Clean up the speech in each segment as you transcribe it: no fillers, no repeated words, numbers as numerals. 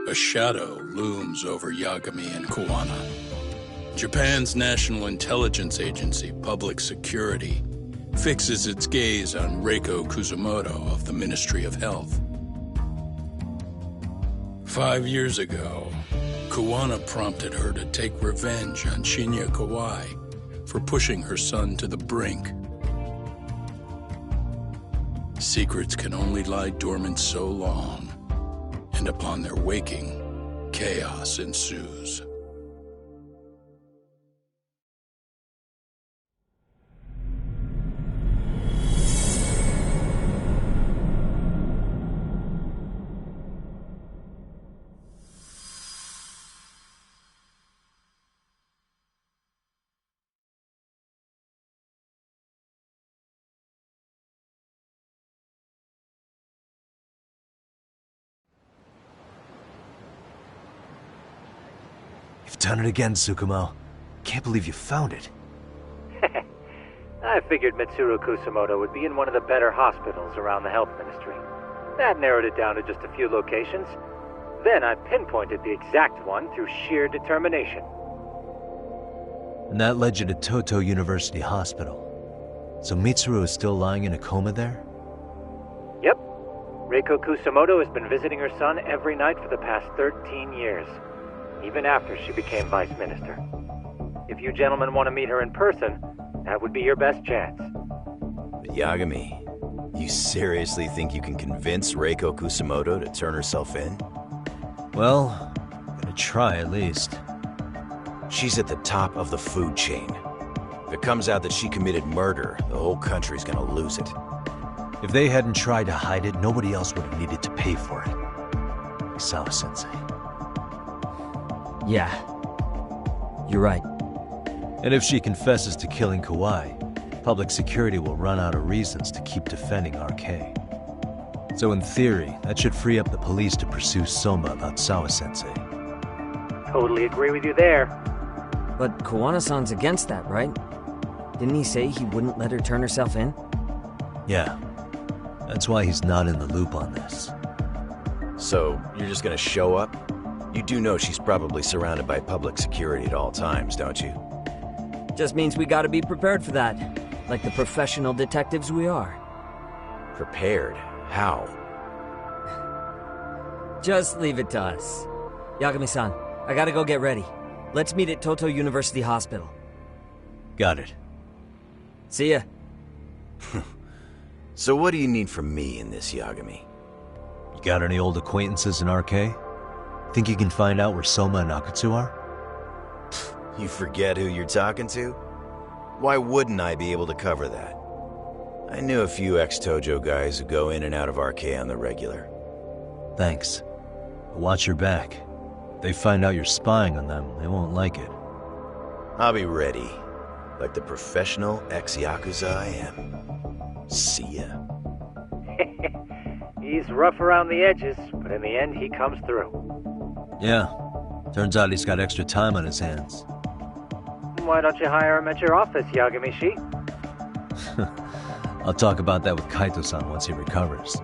A shadow looms over Yagami and Kuwana. Japan's National Intelligence Agency, Public Security, fixes its gaze on Reiko Kusumoto of the Ministry of Health. 5 years ago, Kuwana prompted her to take revenge on Shinya Kawai for pushing her son to the brink. Secrets can only lie dormant so long, and upon their waking, chaos ensues. You've done it again, Tsukumo. Can't believe you found it. I figured Mitsuru Kusumoto would be in one of the better hospitals around the health ministry. That narrowed it down to just a few locations. Then I pinpointed the exact one through sheer determination. And that led you to Toto University Hospital. So Mitsuru is still lying in a coma there? Yep. Reiko Kusumoto has been visiting her son every night for the past 13 years. Even after she became vice minister. If you gentlemen want to meet her in person, that would be your best chance. But Yagami, you seriously think you can convince Reiko Kusumoto to turn herself in? Well, I'm gonna try at least. She's at the top of the food chain. If it comes out that she committed murder, the whole country's gonna lose it. If they hadn't tried to hide it, nobody else would have needed to pay for it. Like Sawa-sensei. Yeah. You're right. And if she confesses to killing Kawai, public security will run out of reasons to keep defending RK. So in theory, that should free up the police to pursue Soma about Sawa-sensei. Totally agree with you there. But Kuwana-san's against that, right? Didn't he say he wouldn't let her turn herself in? Yeah. That's why he's not in the loop on this. So, you're just gonna show up? You do know she's probably surrounded by public security at all times, don't you? Just means we gotta be prepared for that. Like the professional detectives we are. Prepared? How? Just leave it to us. Yagami-san, I gotta go get ready. Let's meet at Toto University Hospital. Got it. See ya. So what do you need from me in this, Yagami? You got any old acquaintances in RK? Think you can find out where Soma and Akutsu are? You forget who you're talking to? Why wouldn't I be able to cover that? I knew a few ex-Tojo guys who go in and out of RK on the regular. Thanks. But watch your back. If they find out you're spying on them, they won't like it. I'll be ready. Like the professional ex-Yakuza I am. See ya. He's rough around the edges, but in the end he comes through. Yeah. Turns out he's got extra time on his hands. Why don't you hire him at your office, Yagami-shi? I'll talk about that with Kaito-san once he recovers.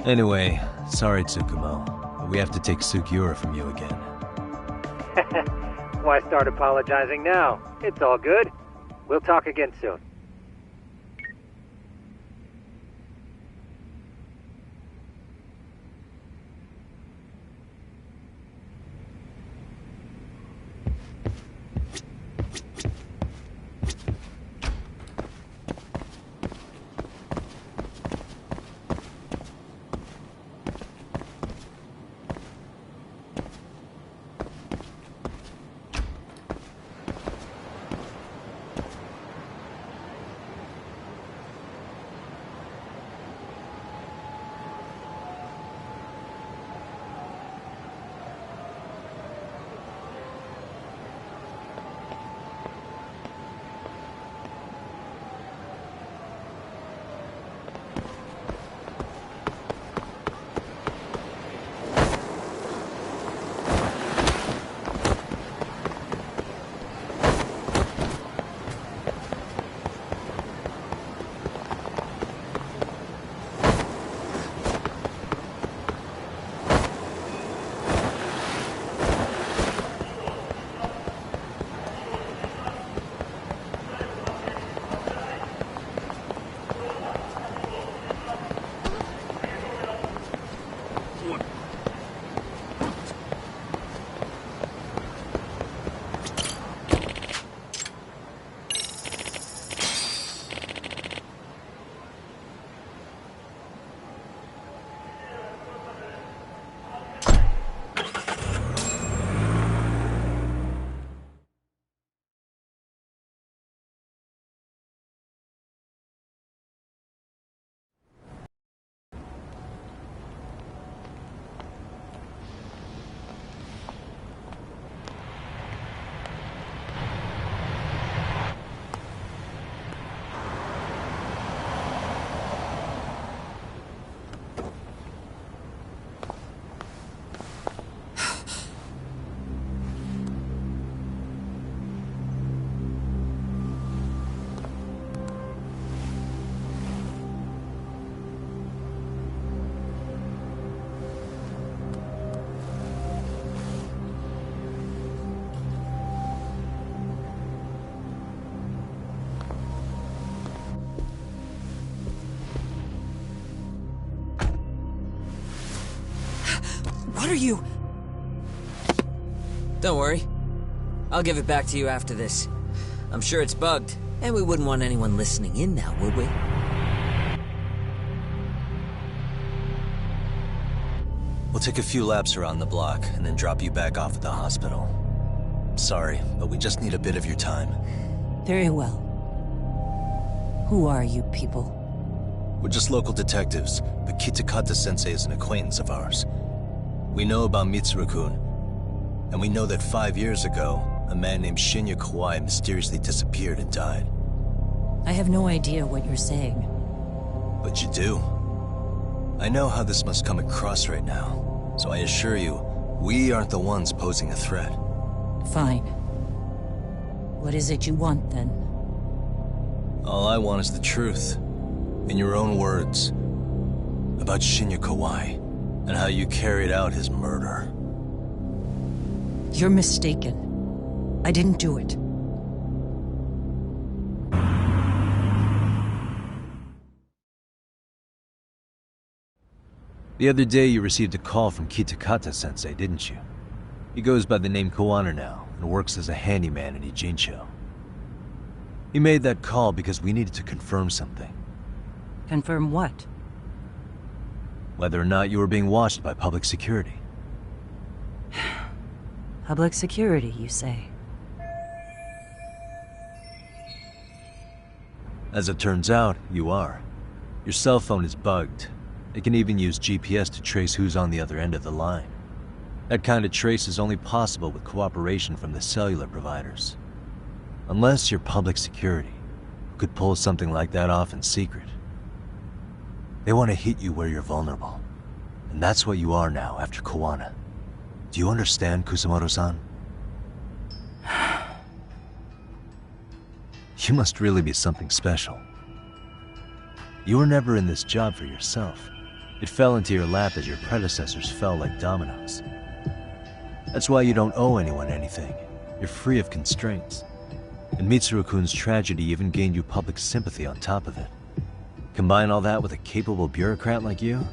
Anyway, sorry Tsukumo, but we have to take Sukiura from you again. Why start apologizing now? It's all good. We'll talk again soon. are you? Don't worry. I'll give it back to you after this. I'm sure it's bugged, and we wouldn't want anyone listening in now, would we? We'll take a few laps around the block, and then drop you back off at the hospital. Sorry, but we just need a bit of your time. Very well. Who are you people? We're just local detectives, but Kitakata-sensei is an acquaintance of ours. We know about Mitsuru-kun, and we know that 5 years ago, a man named Shinya Kawai mysteriously disappeared and died. I have no idea what you're saying. But you do. I know how this must come across right now, so I assure you, we aren't the ones posing a threat. Fine. What is it you want, then? All I want is the truth. In your own words. About Shinya Kawai, and how you carried out his murder. You're mistaken. I didn't do it. The other day you received a call from Kitakata-sensei, didn't you? He goes by the name Koana now, and works as a handyman in Ijincho. He made that call because we needed to confirm something. Confirm what? Whether or not you were being watched by public security. Public security, you say? As it turns out, you are. Your cell phone is bugged. It can even use GPS to trace who's on the other end of the line. That kind of trace is only possible with cooperation from the cellular providers. Unless you're public security, who could pull something like that off in secret. They want to hit you where you're vulnerable. And that's what you are now after Koana. Do you understand, Kusamoto-san? You must really be something special. You were never in this job for yourself. It fell into your lap as your predecessors fell like dominoes. That's why you don't owe anyone anything. You're free of constraints. And Mitsuru-kun's tragedy even gained you public sympathy on top of it. Combine all that with a capable bureaucrat like you,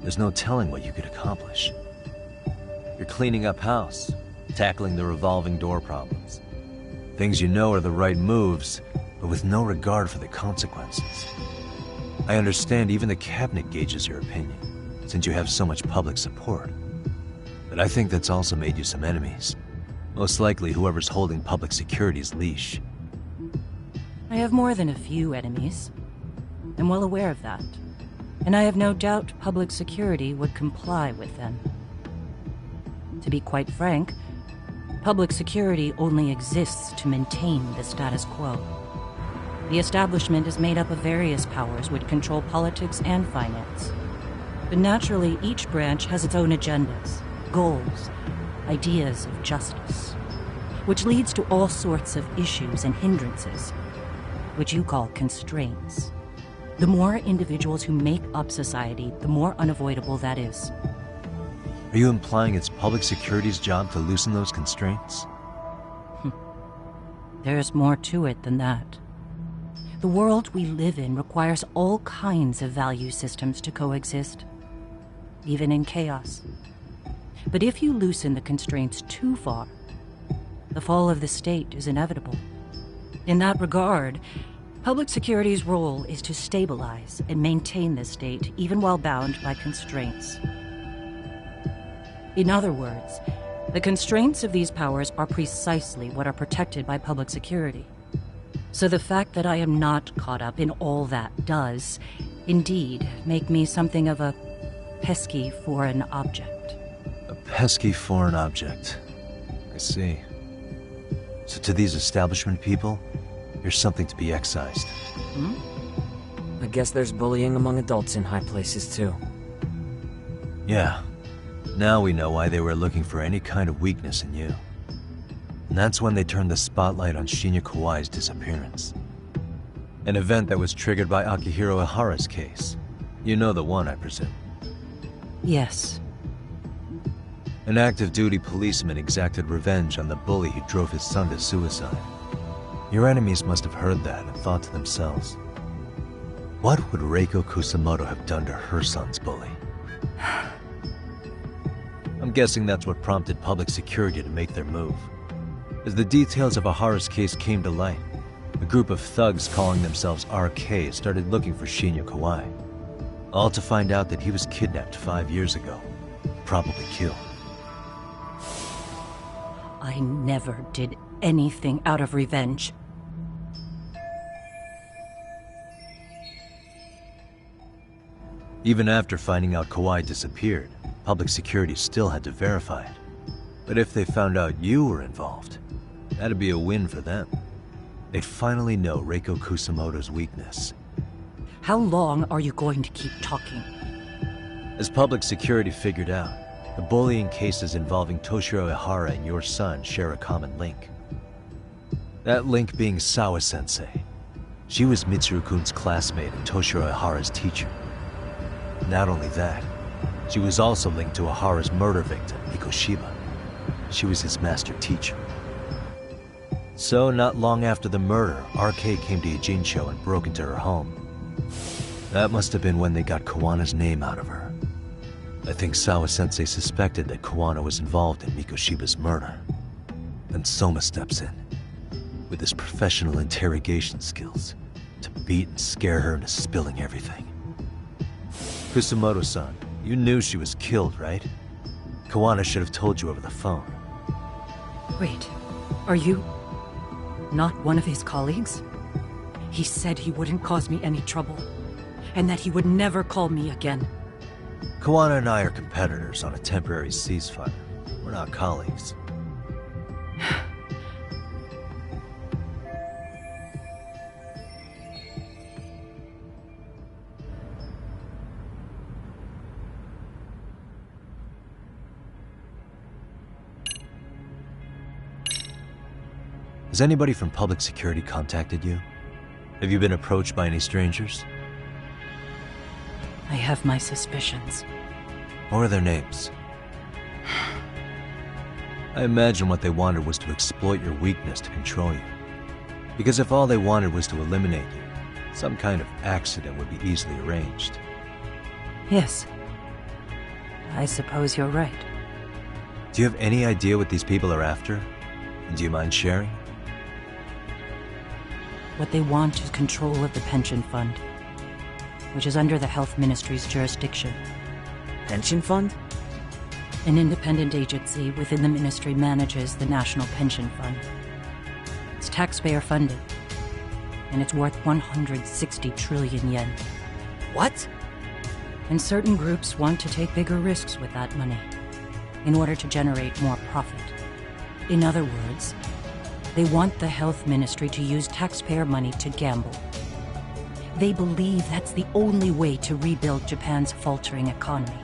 there's no telling what you could accomplish. You're cleaning up house, tackling the revolving door problems. Things you know are the right moves, but with no regard for the consequences. I understand even the cabinet gauges your opinion, since you have so much public support. But I think that's also made you some enemies. Most likely whoever's holding public security's leash. I have more than a few enemies. I'm well aware of that. And I have no doubt public security would comply with them. To be quite frank, public security only exists to maintain the status quo. The establishment is made up of various powers which control politics and finance. But naturally, each branch has its own agendas, goals, ideas of justice, which leads to all sorts of issues and hindrances, which you call constraints. The more individuals who make up society, the more unavoidable that is. Are you implying it's public security's job to loosen those constraints? There's more to it than that. The world we live in requires all kinds of value systems to coexist, even in chaos. But if you loosen the constraints too far, the fall of the state is inevitable. In that regard, public security's role is to stabilize and maintain the state, even while bound by constraints. In other words, the constraints of these powers are precisely what are protected by public security. So the fact that I am not caught up in all that does, indeed, make me something of a pesky foreign object. A pesky foreign object. I see. So to these establishment people, you're something to be excised. I guess there's bullying among adults in high places, too. Yeah. Now we know why they were looking for any kind of weakness in you. And that's when they turned the spotlight on Shinya Kawai's disappearance. An event that was triggered by Akihiro Ihara's case. You know the one, I presume. Yes. An active duty policeman exacted revenge on the bully who drove his son to suicide. Your enemies must have heard that and thought to themselves, what would Reiko Kusamoto have done to her son's bully? I'm I'm guessing that's what prompted public security to make their move. As the details of Ahara's case came to light, a group of thugs calling themselves RK started looking for Shinya Kawai, all to find out that he was kidnapped 5 years ago, probably killed. I never did anything out of revenge. Even after finding out Kawai disappeared, public security still had to verify it. But if they found out you were involved, that'd be a win for them. They'd finally know Reiko Kusamoto's weakness. How long are you going to keep talking? As public security figured out, the bullying cases involving Toshiro Ihara and your son share a common link. That link being Sawa-sensei. She was Mitsuru-kun's classmate and Toshiro Ihara's teacher. Not only that, she was also linked to Ihara's murder victim, Mikoshiba. She was his master teacher. So, not long after the murder, RK came to Ijincho and broke into her home. That must have been when they got Kawana's name out of her. I think Sawa-sensei suspected that Kawana was involved in Mikoshiba's murder. Then Soma steps in, with his professional interrogation skills, to beat and scare her into spilling everything. Kusamoto-san, you knew she was killed, right? Kawana should have told you over the phone. Wait, are you not one of his colleagues? He said he wouldn't cause me any trouble, and that he would never call me again. Kawana and I are competitors on a temporary ceasefire. We're not colleagues. Has anybody from public security contacted you? Have you been approached by any strangers? I have my suspicions. What are their names? I imagine what they wanted was to exploit your weakness to control you. Because if all they wanted was to eliminate you, some kind of accident would be easily arranged. Yes. I suppose you're right. Do you have any idea what these people are after? And do you mind sharing? What they want is control of the pension fund, which is under the Health Ministry's jurisdiction. Pension fund? An independent agency within the ministry manages the National Pension Fund. It's taxpayer funded, and it's worth 160 trillion yen. What? And certain groups want to take bigger risks with that money in order to generate more profit. In other words, they want the Health Ministry to use taxpayer money to gamble. They believe that's the only way to rebuild Japan's faltering economy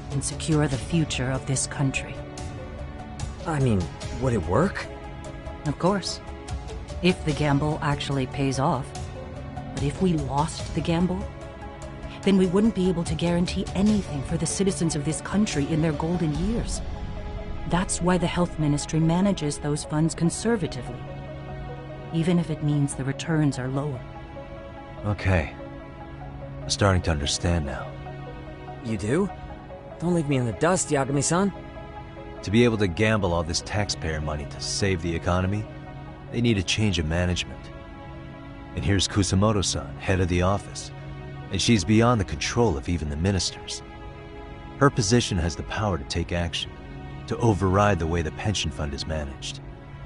and secure the future of this country. I mean, would it work? Of course, if the gamble actually pays off. But if we lost the gamble, then we wouldn't be able to guarantee anything for the citizens of this country in their golden years. That's why the Health Ministry manages those funds conservatively, even if it means the returns are lower. Okay. I'm starting to understand now. You do? Don't leave me in the dust, Yagami-san. To be able to gamble all this taxpayer money to save the economy, they need a change of management. And here's Kusamoto-san, head of the office, and she's beyond the control of even the ministers. Her position has the power to take action, to override the way the pension fund is managed.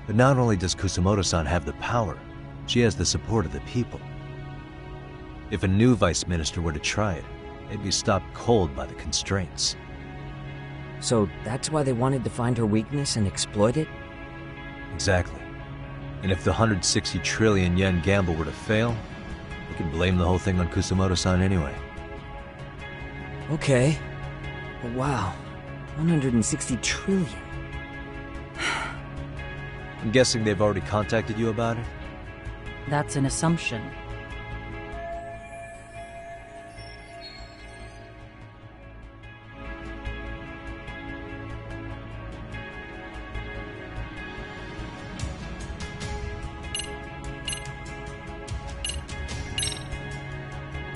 But not only does Kusamoto-san have the power, she has the support of the people. If a new vice minister were to try it, they'd be stopped cold by the constraints. So that's why they wanted to find her weakness and exploit it? Exactly. And if the 160 trillion yen gamble were to fail, they could blame the whole thing on Kusamoto-san anyway. Okay. But wow, 160 trillion. I'm guessing they've already contacted you about it? That's an assumption.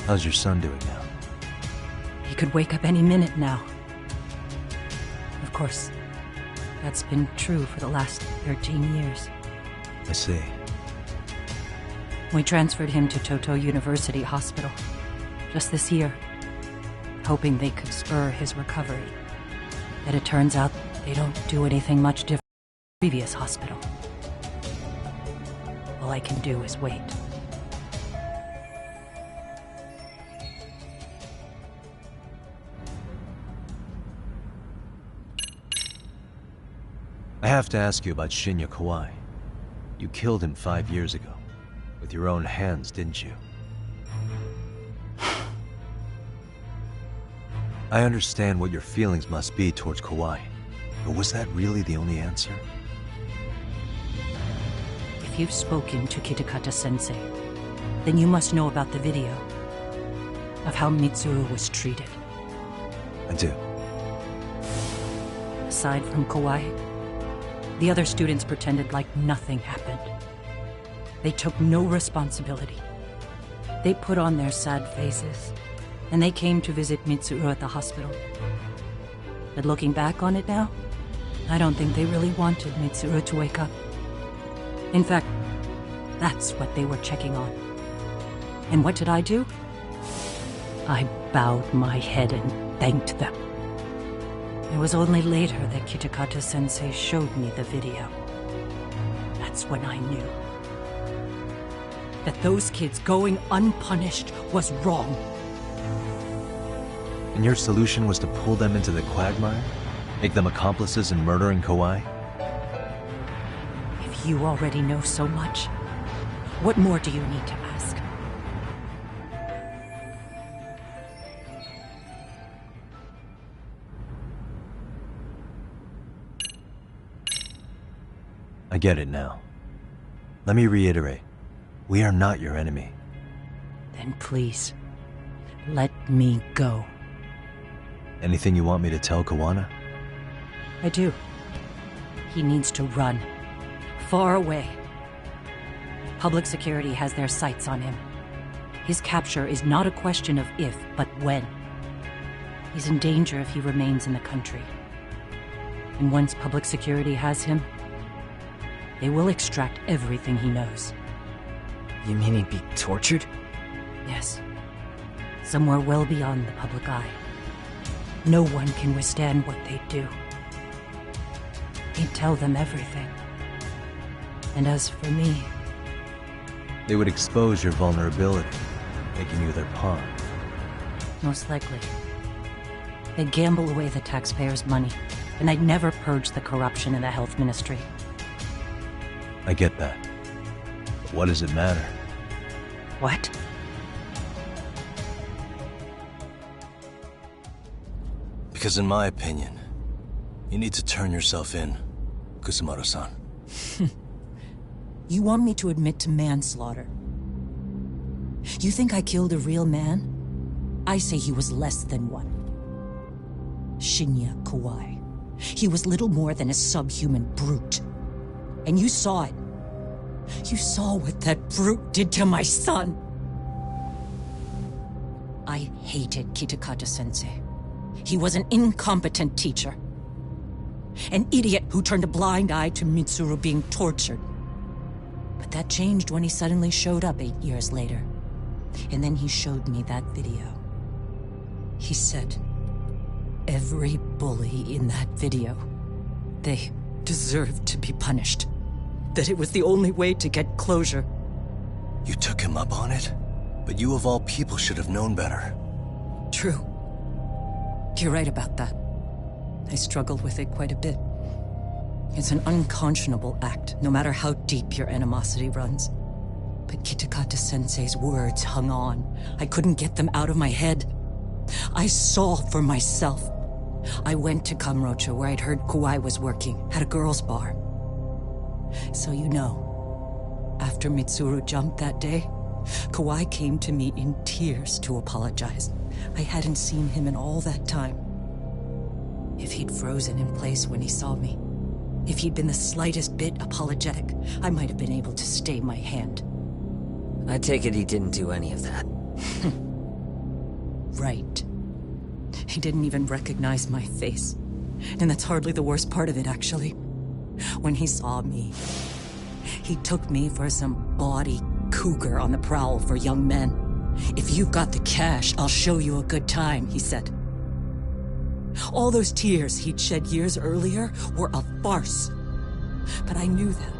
How's your son doing now? He could wake up any minute now. Of course, that's been true for the last 13 years. I see. We transferred him to Toto University Hospital just this year, hoping they could spur his recovery. But it turns out they don't do anything much different from the previous hospital. All I can do is wait. I have to ask you about Shinya Kawai. You killed him 5 years ago. With your own hands, didn't you? I understand what your feelings must be towards Kawai, but was that really the only answer? If you've spoken to Kitakata-sensei, then you must know about the video of how Mitsuru was treated. I do. Aside from Kawai, the other students pretended like nothing happened. They took no responsibility. They put on their sad faces, and they came to visit Mitsuru at the hospital. But looking back on it now, I don't think they really wanted Mitsuru to wake up. In fact, that's what they were checking on. And what did I do? I bowed my head and thanked them. It was only later that Kitakata-sensei showed me the video. That's when I knew that those kids going unpunished was wrong. And your solution was to pull them into the quagmire? Make them accomplices in murdering Kawai? If you already know so much, what more do you need to ask? I get it now. Let me reiterate. We are not your enemy. Then please, let me go. Anything you want me to tell Kawana? I do. He needs to run. Far away. Public security has their sights on him. His capture is not a question of if, but when. He's in danger if he remains in the country. And once public security has him, they will extract everything he knows. You mean he'd be tortured? Yes. Somewhere well beyond the public eye. No one can withstand what they do. He'd tell them everything. And as for me... They would expose your vulnerability, making you their pawn. Most likely. They'd gamble away the taxpayers' money, and I'd never purge the corruption in the health ministry. I get that. But what does it matter? What? Because in my opinion, you need to turn yourself in, Kusumoto-san. You want me to admit to manslaughter? You think I killed a real man? I say he was less than one. Shinya Kawai. He was little more than a subhuman brute. And you saw it. You saw what that brute did to my son. I hated Kitakata-sensei. He was an incompetent teacher. An idiot who turned a blind eye to Mitsuru being tortured. But that changed when he suddenly showed up 8 years later. And then he showed me that video. He said, every bully in that video, they deserved to be punished. That it was the only way to get closure. You took him up on it? But you of all people should have known better. True. You're right about that. I struggled with it quite a bit. It's an unconscionable act, no matter how deep your animosity runs. But Kitakata-sensei's words hung on. I couldn't get them out of my head. I saw for myself. I went to Kamurocho, where I'd heard Kawai was working, at a girls' bar. So you know, after Mitsuru jumped that day, Kawai came to me in tears to apologize. I hadn't seen him in all that time. If he'd frozen in place when he saw me, if he'd been the slightest bit apologetic, I might have been able to stay my hand. I take it he didn't do any of that. Right. He didn't even recognize my face. And that's hardly the worst part of it, actually. When he saw me, he took me for some bawdy cougar on the prowl for young men. If you've got the cash, I'll show you a good time, he said. All those tears he'd shed years earlier were a farce. But I knew that.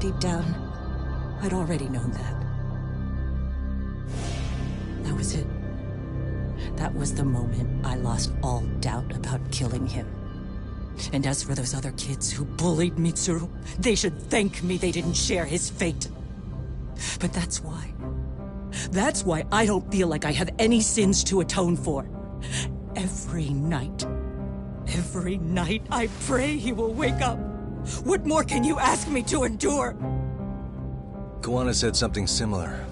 Deep down, I'd already known that. That was it. That was the moment I lost all doubt about killing him. And as for those other kids who bullied Mitsuru, they should thank me they didn't share his fate. But that's why. That's why I don't feel like I have any sins to atone for. Every night I pray he will wake up. What more can you ask me to endure? Koana said something similar.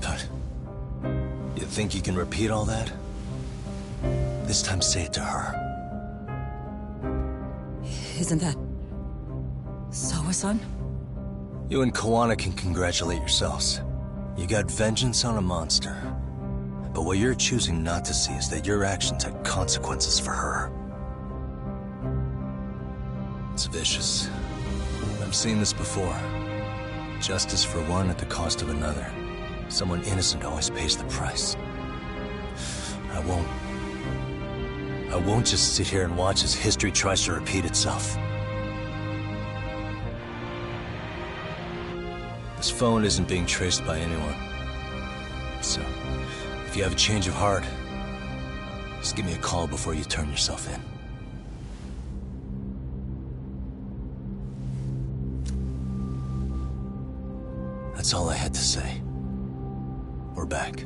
But you think you can repeat all that? This time say it to her. Isn't that Sawa-san? You and Koana can congratulate yourselves. You got vengeance on a monster. But what you're choosing not to see is that your actions had consequences for her. It's vicious. I've seen this before. Justice for one at the cost of another. Someone innocent always pays the price. I won't just sit here and watch as history tries to repeat itself. This phone isn't being traced by anyone. So, if you have a change of heart, just give me a call before you turn yourself in. That's all I had to say. We're back.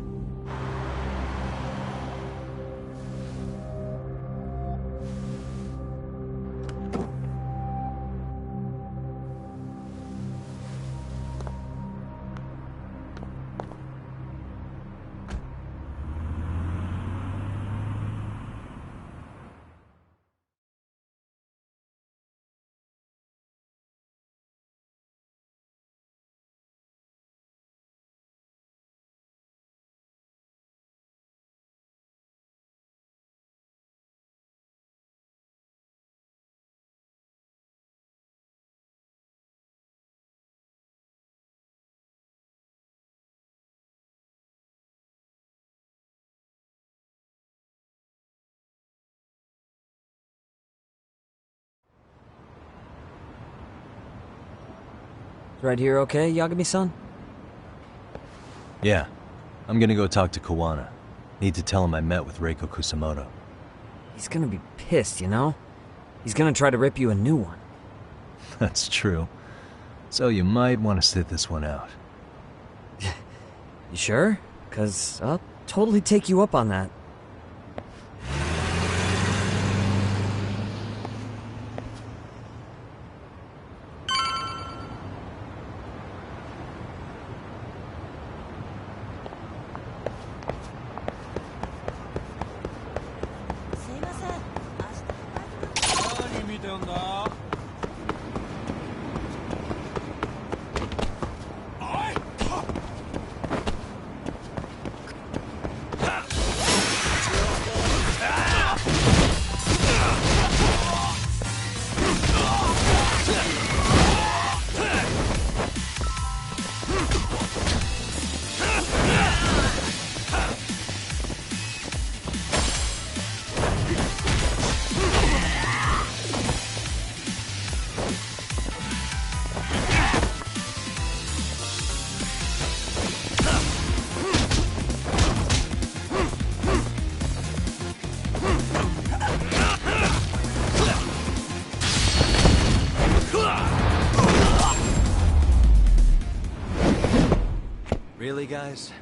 Right here okay, Yagami-san? Yeah. I'm gonna go talk to Koana. Need to tell him I met with Reiko Kusamoto. He's gonna be pissed, you know? He's gonna try to rip you a new one. That's true. So you might want to sit this one out. You sure? 'Cause I'll totally take you up on that. Really, guys?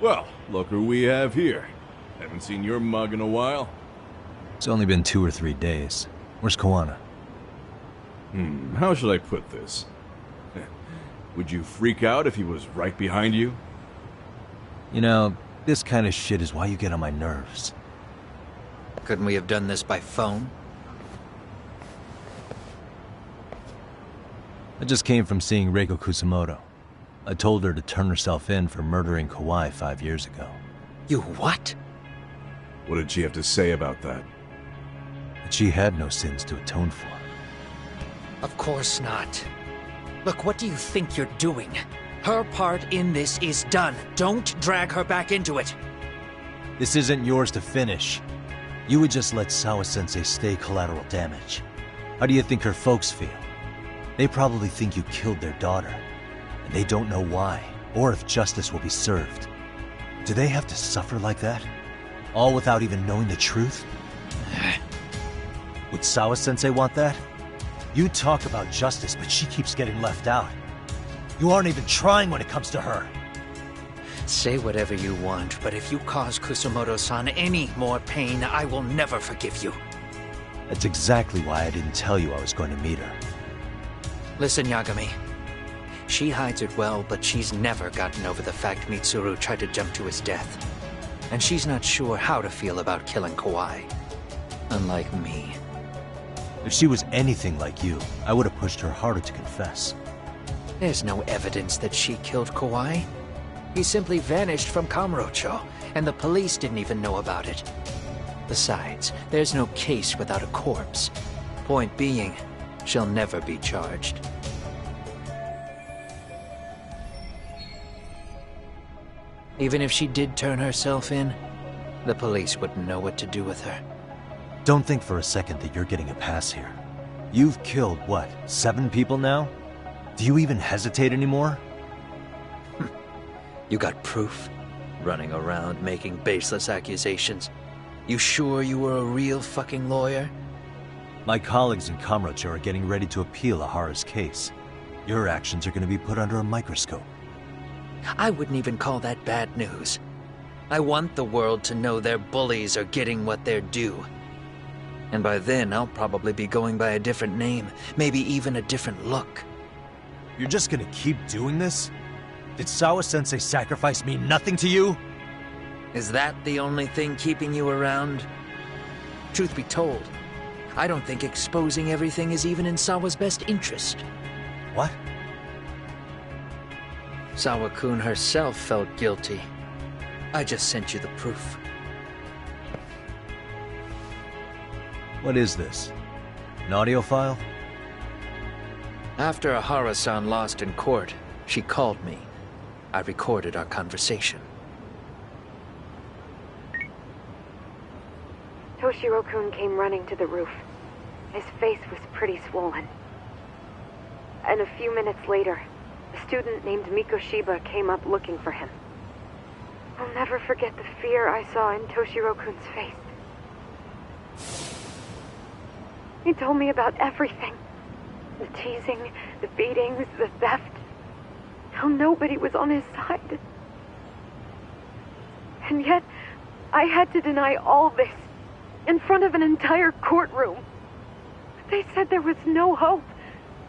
Well, look who we have here. Haven't seen your mug in a while. It's only been 2 or 3 days. Where's Koana? How should I put this? Would you freak out if he was right behind you? You know, This kind of shit is why you get on my nerves. Couldn't we have done this by phone? I just came from seeing Reiko Kusamoto. I told her to turn herself in for murdering Kawhi 5 years ago. You what? What did she have to say about that? That she had no sins to atone for. Of course not. Look, what do you think you're doing? Her part in this is done. Don't drag her back into it. This isn't yours to finish. You would just let Sawa-sensei stay collateral damage. How do you think her folks feel? They probably think you killed their daughter, and they don't know why, or if justice will be served. Do they have to suffer like that? All without even knowing the truth? Would Sawa-sensei want that? You talk about justice, but she keeps getting left out. You aren't even trying when it comes to her. Say whatever you want, but if you cause Kusamoto-san any more pain, I will never forgive you. That's exactly why I didn't tell you I was going to meet her. Listen, Yagami. She hides it well, but she's never gotten over the fact Mitsuru tried to jump to his death. And she's not sure how to feel about killing Kawhi. Unlike me. If she was anything like you, I would have pushed her harder to confess. There's no evidence that she killed Kawhi. He simply vanished from Kamurocho, and the police didn't even know about it. Besides, there's no case without a corpse. Point being, she'll never be charged. Even if she did turn herself in, the police wouldn't know what to do with her. Don't think for a second that you're getting a pass here. You've killed, what, 7 people now? Do you even hesitate anymore? You got proof? Running around making baseless accusations. You sure you were a real fucking lawyer? My colleagues in Kamurocho are getting ready to appeal Ahara's case. Your actions are going to be put under a microscope. I wouldn't even call that bad news. I want the world to know their bullies are getting what they're due. And by then, I'll probably be going by a different name, maybe even a different look. You're just gonna keep doing this? Did Sawa-sensei sacrifice mean nothing to you? Is that the only thing keeping you around? Truth be told, I don't think exposing everything is even in Sawa's best interest. What? Sawa-kun herself felt guilty. I just sent you the proof. What is this? An audio file? After Ahara-san lost in court, she called me. I recorded our conversation. Toshiro-kun came running to the roof. His face was pretty swollen. And a few minutes later, a student named Mikoshiba came up looking for him. I'll never forget the fear I saw in Toshiro-kun's face. He told me about everything. The teasing, the beatings, the theft. How nobody was on his side. And yet, I had to deny all this in front of an entire courtroom. They said there was no hope,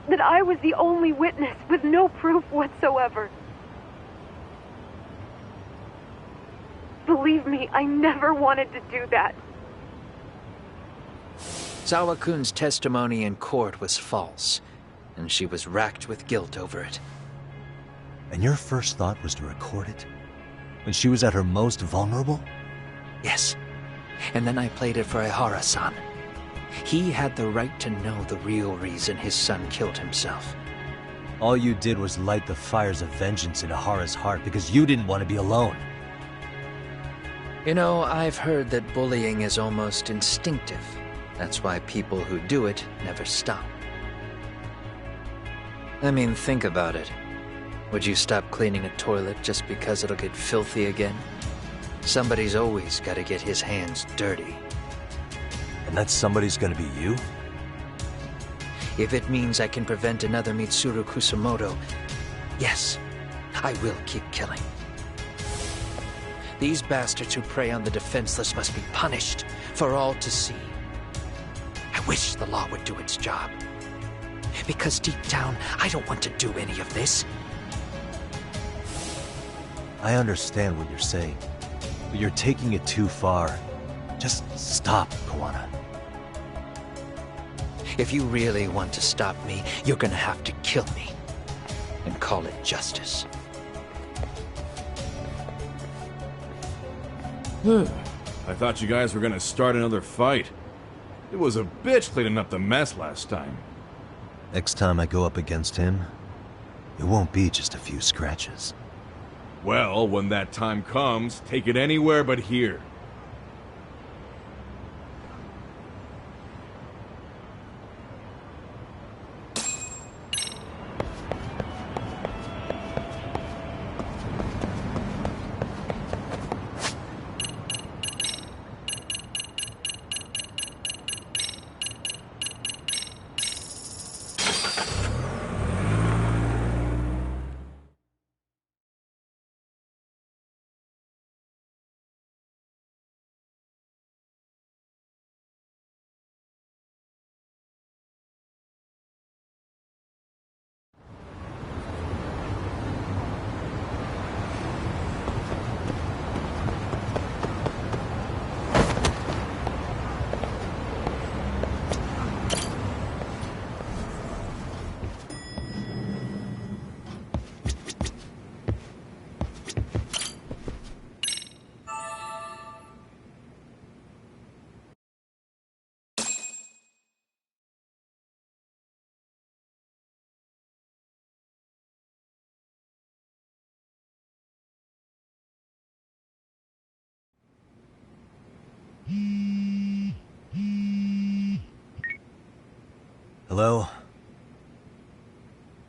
that I was the only witness with no proof whatsoever. Believe me, I never wanted to do that. Sawa-kun's testimony in court was false, and she was racked with guilt over it. And your first thought was to record it? When she was at her most vulnerable? Yes. And then I played it for Ahara-san. He had the right to know the real reason his son killed himself. All you did was light the fires of vengeance in Ahara's heart because you didn't want to be alone. You know, I've heard that bullying is almost instinctive. That's why people who do it never stop. I mean, think about it. Would you stop cleaning a toilet just because it'll get filthy again? Somebody's always got to get his hands dirty. And that somebody's gonna be you? If it means I can prevent another Mitsuru Kusamoto, yes, I will keep killing. These bastards who prey on the defenseless must be punished for all to see. I wish the law would do its job. Because deep down, I don't want to do any of this. I understand what you're saying. But you're taking it too far. Just stop, Koana. If you really want to stop me, you're gonna have to kill me. And call it justice. I thought you guys were gonna start another fight. It was a bitch cleaning up the mess last time. Next time I go up against him, it won't be just a few scratches. Well, when that time comes, take it anywhere but here. Hello?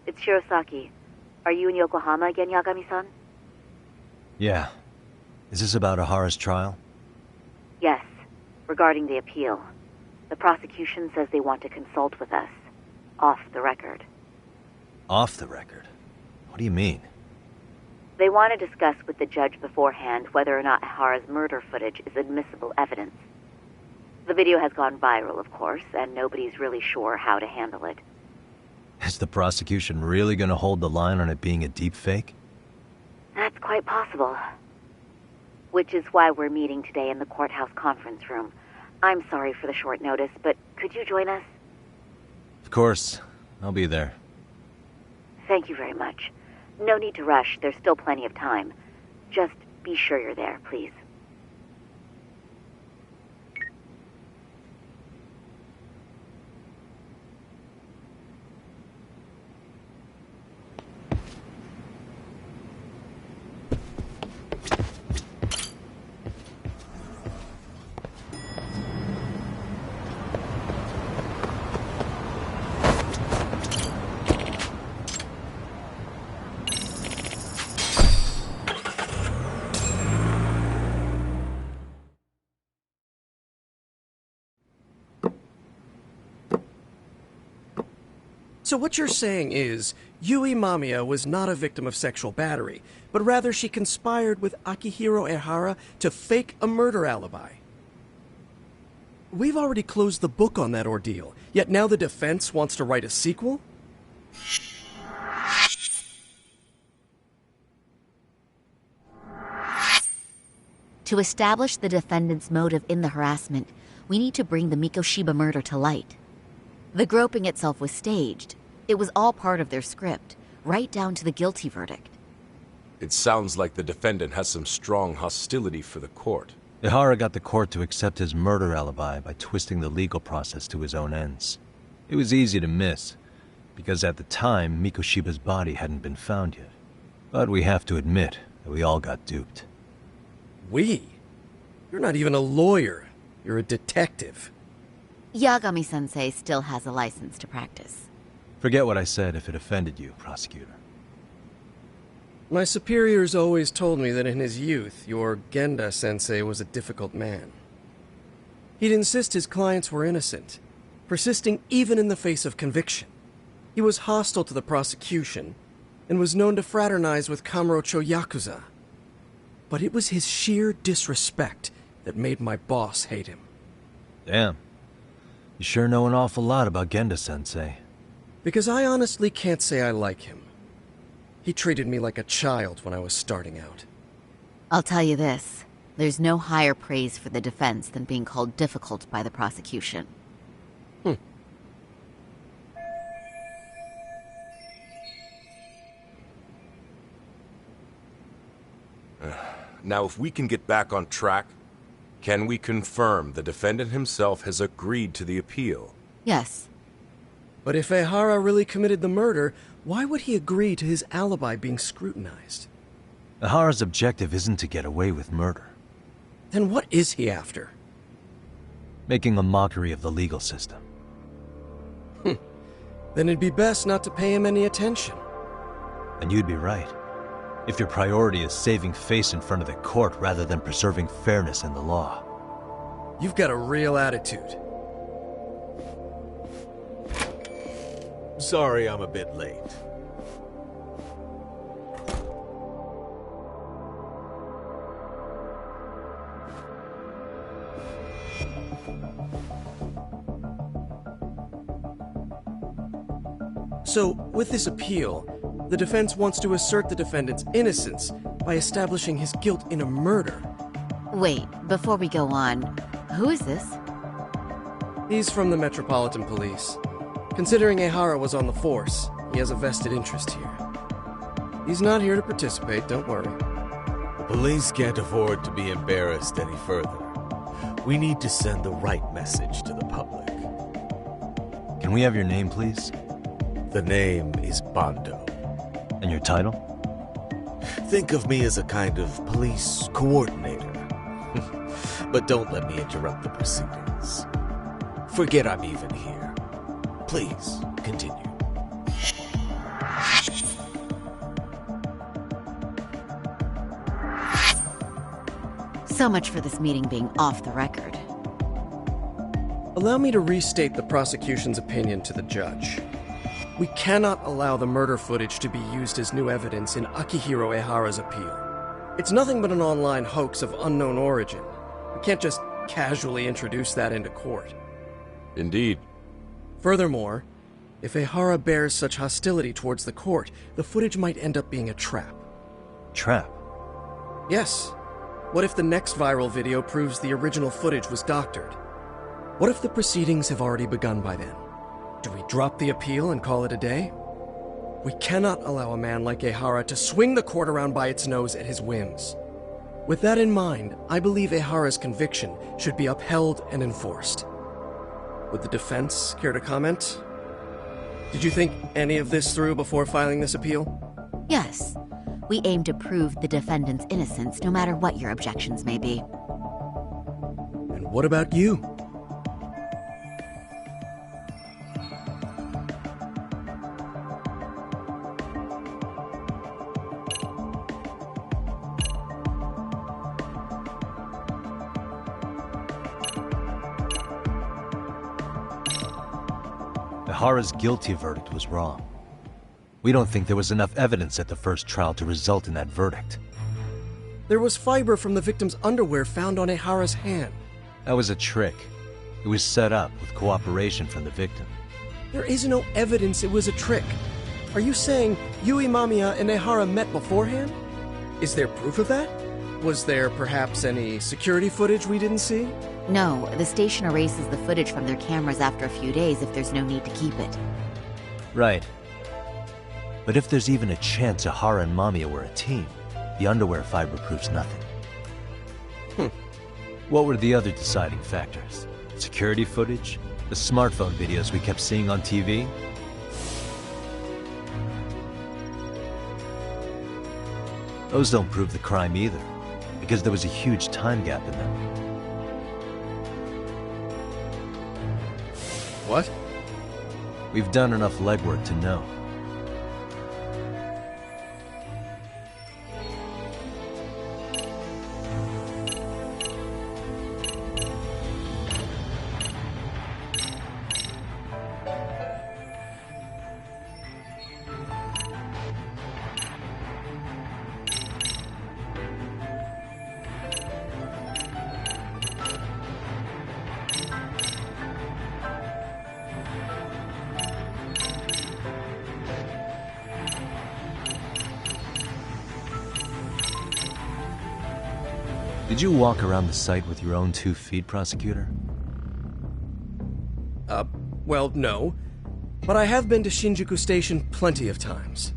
It's Shirosaki. Are you in Yokohama again, Yagami-san? Yeah. Is this about Ahara's trial? Yes. Regarding the appeal. The prosecution says they want to consult with us. Off the record. Off the record? What do you mean? They want to discuss with the judge beforehand whether or not Ahara's murder footage is admissible evidence. The video has gone viral, of course, and nobody's really sure how to handle it. Is the prosecution really gonna hold the line on it being a deepfake? That's quite possible. Which is why we're meeting today in the courthouse conference room. I'm sorry for the short notice, but could you join us? Of course. I'll be there. Thank you very much. No need to rush. There's still plenty of time. Just be sure you're there, please. So what you're saying is, Yui Mamiya was not a victim of sexual battery, but rather she conspired with Akihiro Ehara to fake a murder alibi. We've already closed the book on that ordeal, yet now the defense wants to write a sequel? To establish the defendant's motive in the harassment, we need to bring the Mikoshiba murder to light. The groping itself was staged. It was all part of their script, right down to the guilty verdict. It sounds like the defendant has some strong hostility for the court. Ehara got the court to accept his murder alibi by twisting the legal process to his own ends. It was easy to miss, because at the time, Mikoshiba's body hadn't been found yet. But we have to admit that we all got duped. We? You're not even a lawyer. You're a detective. Yagami-sensei still has a license to practice. Forget what I said if it offended you, prosecutor. My superiors always told me that in his youth, your Genda-sensei was a difficult man. He'd insist his clients were innocent, persisting even in the face of conviction. He was hostile to the prosecution, and was known to fraternize with Kamurocho Yakuza. But it was his sheer disrespect that made my boss hate him. Damn. You sure know an awful lot about Genda-sensei. Because I honestly can't say I like him. He treated me like a child when I was starting out. I'll tell you this. There's no higher praise for the defense than being called difficult by the prosecution. Now, if we can get back on track, can we confirm the defendant himself has agreed to the appeal? Yes. But if Ehara really committed the murder, why would he agree to his alibi being scrutinized? Ehara's objective isn't to get away with murder. Then what is he after? Making a mockery of the legal system. Then it'd be best not to pay him any attention. And you'd be right. If your priority is saving face in front of the court rather than preserving fairness in the law. You've got a real attitude. Sorry I'm a bit late. So, with this appeal, the defense wants to assert the defendant's innocence by establishing his guilt in a murder. Wait, before we go on, who is this? He's from the Metropolitan Police. Considering Ehara was on the force, he has a vested interest here. He's not here to participate, don't worry. The police can't afford to be embarrassed any further. We need to send the right message to the public. Can we have your name, please? The name is Bondo. And your title? Think of me as a kind of police coordinator. But don't let me interrupt the proceedings. Forget I'm even here. Please, continue. So much for this meeting being off the record. Allow me to restate the prosecution's opinion to the judge. We cannot allow the murder footage to be used as new evidence in Akihiro Ehara's appeal. It's nothing but an online hoax of unknown origin. We can't just casually introduce that into court. Indeed. Furthermore, if Ehara bears such hostility towards the court, the footage might end up being a trap. Trap? Yes. What if the next viral video proves the original footage was doctored? What if the proceedings have already begun by then? Do we drop the appeal and call it a day? We cannot allow a man like Ehara to swing the court around by its nose at his whims. With that in mind, I believe Ehara's conviction should be upheld and enforced. Would the defense care to comment? Did you think any of this through before filing this appeal? Yes. We aim to prove the defendant's innocence no matter what your objections may be. And what about you? Ehara's guilty verdict was wrong. We don't think there was enough evidence at the first trial to result in that verdict. There was fiber from the victim's underwear found on Ehara's hand. That was a trick. It was set up with cooperation from the victim. There is no evidence it was a trick. Are you saying Yui Mamiya and Ehara met beforehand? Is there proof of that? Was there perhaps any security footage we didn't see? No, the station erases the footage from their cameras after a few days if there's no need to keep it. Right. But if there's even a chance Ehara and Mamiya were a team, the underwear fiber proves nothing. What were the other deciding factors? Security footage? The smartphone videos we kept seeing on TV? Those don't prove the crime either, because there was a huge time gap in them. What? We've done enough legwork to know. Did you walk around the site with your own 2 feet, Prosecutor? Well, no. But I have been to Shinjuku Station plenty of times.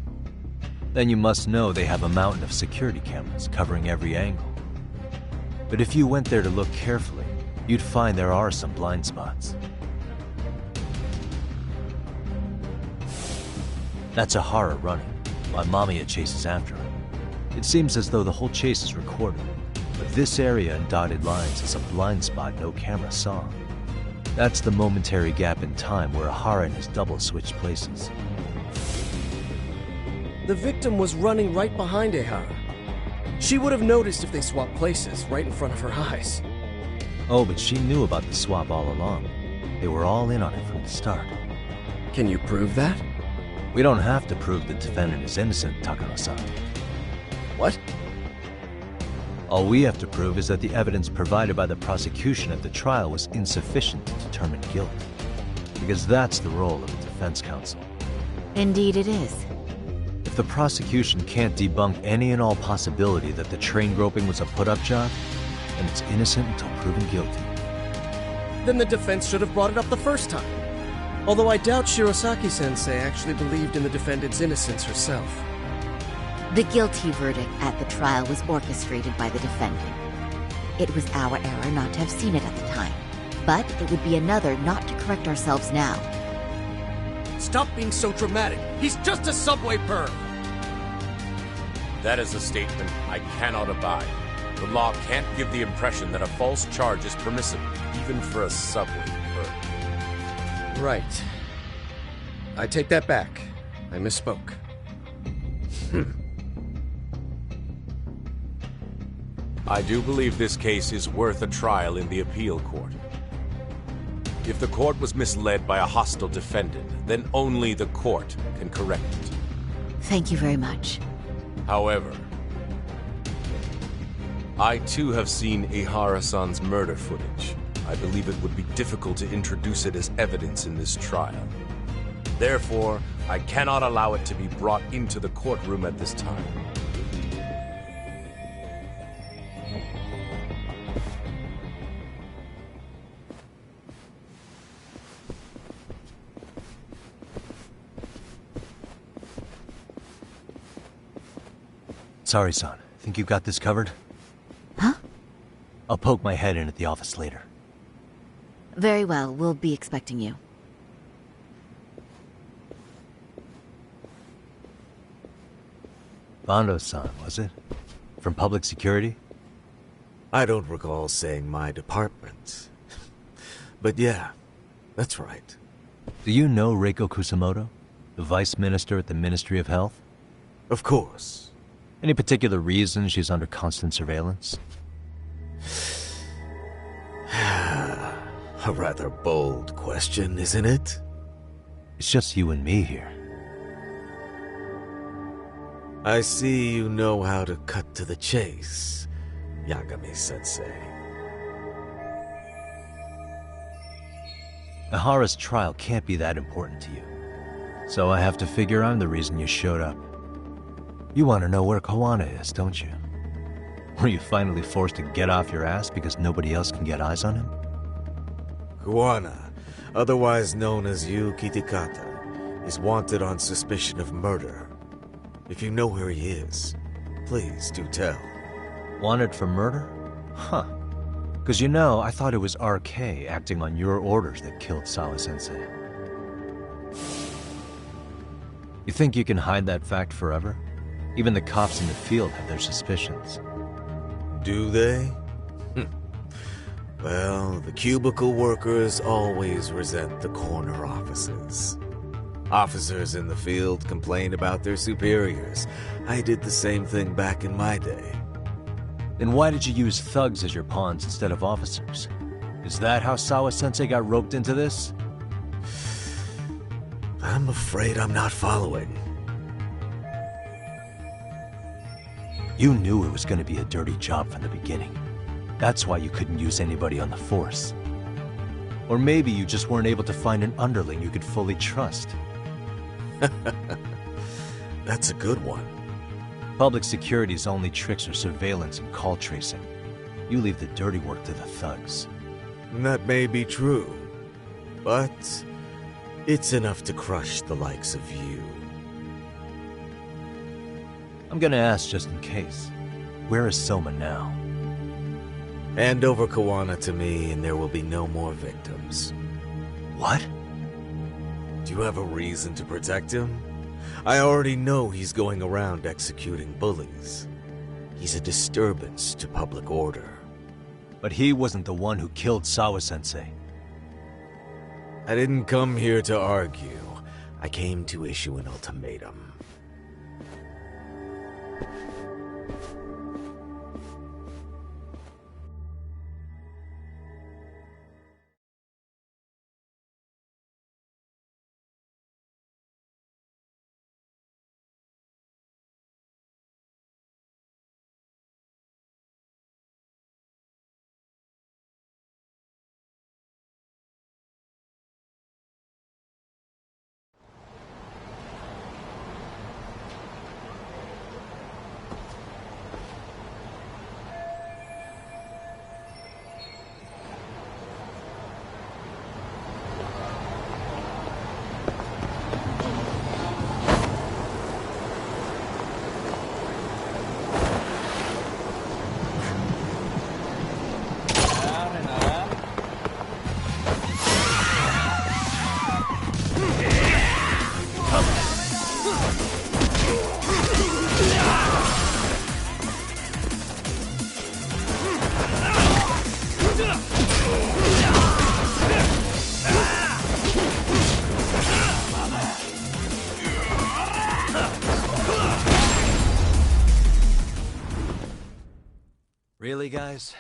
Then you must know they have a mountain of security cameras covering every angle. But if you went there to look carefully, you'd find there are some blind spots. That's Ahara running, while Mamiya chases after her. It seems as though the whole chase is recorded, but this area in dotted lines is a blind spot no camera saw. That's the momentary gap in time where Ahara and his double switched places. The victim was running right behind Ehara. She would have noticed if they swapped places right in front of her eyes. Oh, but she knew about the swap all along. They were all in on it from the start. Can you prove that? We don't have to prove the defendant is innocent, Takano-san. What? All we have to prove is that the evidence provided by the prosecution at the trial was insufficient to determine guilt. Because that's the role of the defense counsel. Indeed it is. If the prosecution can't debunk any and all possibility that the train groping was a put-up job, then it's innocent until proven guilty. Then the defense should have brought it up the first time. Although I doubt Shirosaki-sensei actually believed in the defendant's innocence herself. The guilty verdict at the trial was orchestrated by the defendant. It was our error not to have seen it at the time, but it would be another not to correct ourselves now. Stop being so dramatic. He's just a subway perv. That is a statement I cannot abide. The law can't give the impression that a false charge is permissible, even for a subway perv. Right. I take that back. I misspoke. I do believe this case is worth a trial in the appeal court. If the court was misled by a hostile defendant, then only the court can correct it. Thank you very much. However, I too have seen Ihara-san's murder footage. I believe it would be difficult to introduce it as evidence in this trial. Therefore, I cannot allow it to be brought into the courtroom at this time. Sorry, son. Think you got this covered? Huh? I'll poke my head in at the office later. Very well, we'll be expecting you. Bando-san, was it? From public security? I don't recall saying my department. But yeah, that's right. Do you know Reiko Kusamoto? The vice minister at the Ministry of Health? Of course. Any particular reason she's under constant surveillance? A rather bold question, isn't it? It's just you and me here. I see you know how to cut to the chase, Yagami-sensei. Ahara's trial can't be that important to you. So I have to figure I'm the reason you showed up. You want to know where Kawana is, don't you? Were you finally forced to get off your ass because nobody else can get eyes on him? Kawana, otherwise known as Yu Kitakata, is wanted on suspicion of murder. If you know where he is, please do tell. Wanted for murder? Huh. Because you know, I thought it was RK acting on your orders that killed Sawa-sensei. You think you can hide that fact forever? Even the cops in the field have their suspicions. Do they? Well, the cubicle workers always resent the corner offices. Officers in the field complain about their superiors. I did the same thing back in my day. Then why did you use thugs as your pawns instead of officers? Is that how Sawa-sensei got roped into this? I'm afraid I'm not following. You knew it was going to be a dirty job from the beginning. That's why you couldn't use anybody on the force. Or maybe you just weren't able to find an underling you could fully trust. That's a good one. Public security's only tricks are surveillance and call tracing. You leave the dirty work to the thugs. That may be true, but it's enough to crush the likes of you. I'm gonna ask just in case. Where is Soma now? Hand over Kawana to me and there will be no more victims. What? Do you have a reason to protect him? I already know he's going around executing bullies. He's a disturbance to public order. But he wasn't the one who killed Sawa-sensei. I didn't come here to argue. I came to issue an ultimatum. Really, guys?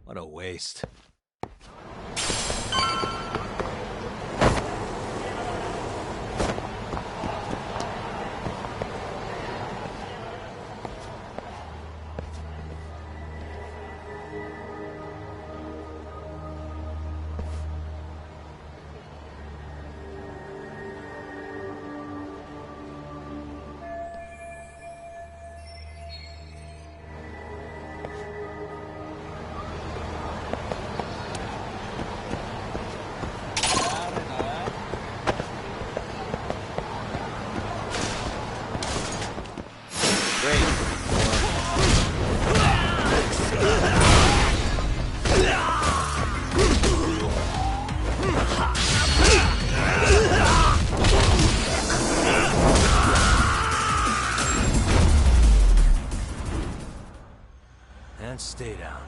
What a waste. And stay down.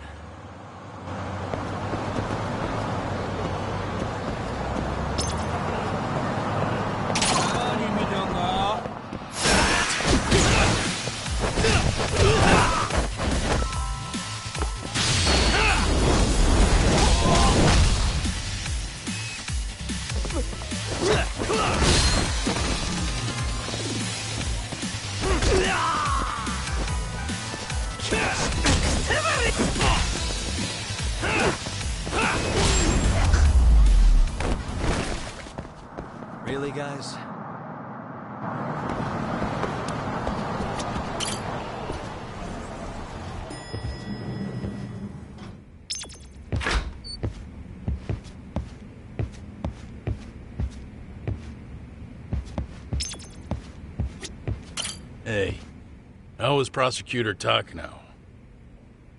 Really, guys? Hey, how was Prosecutor Takano?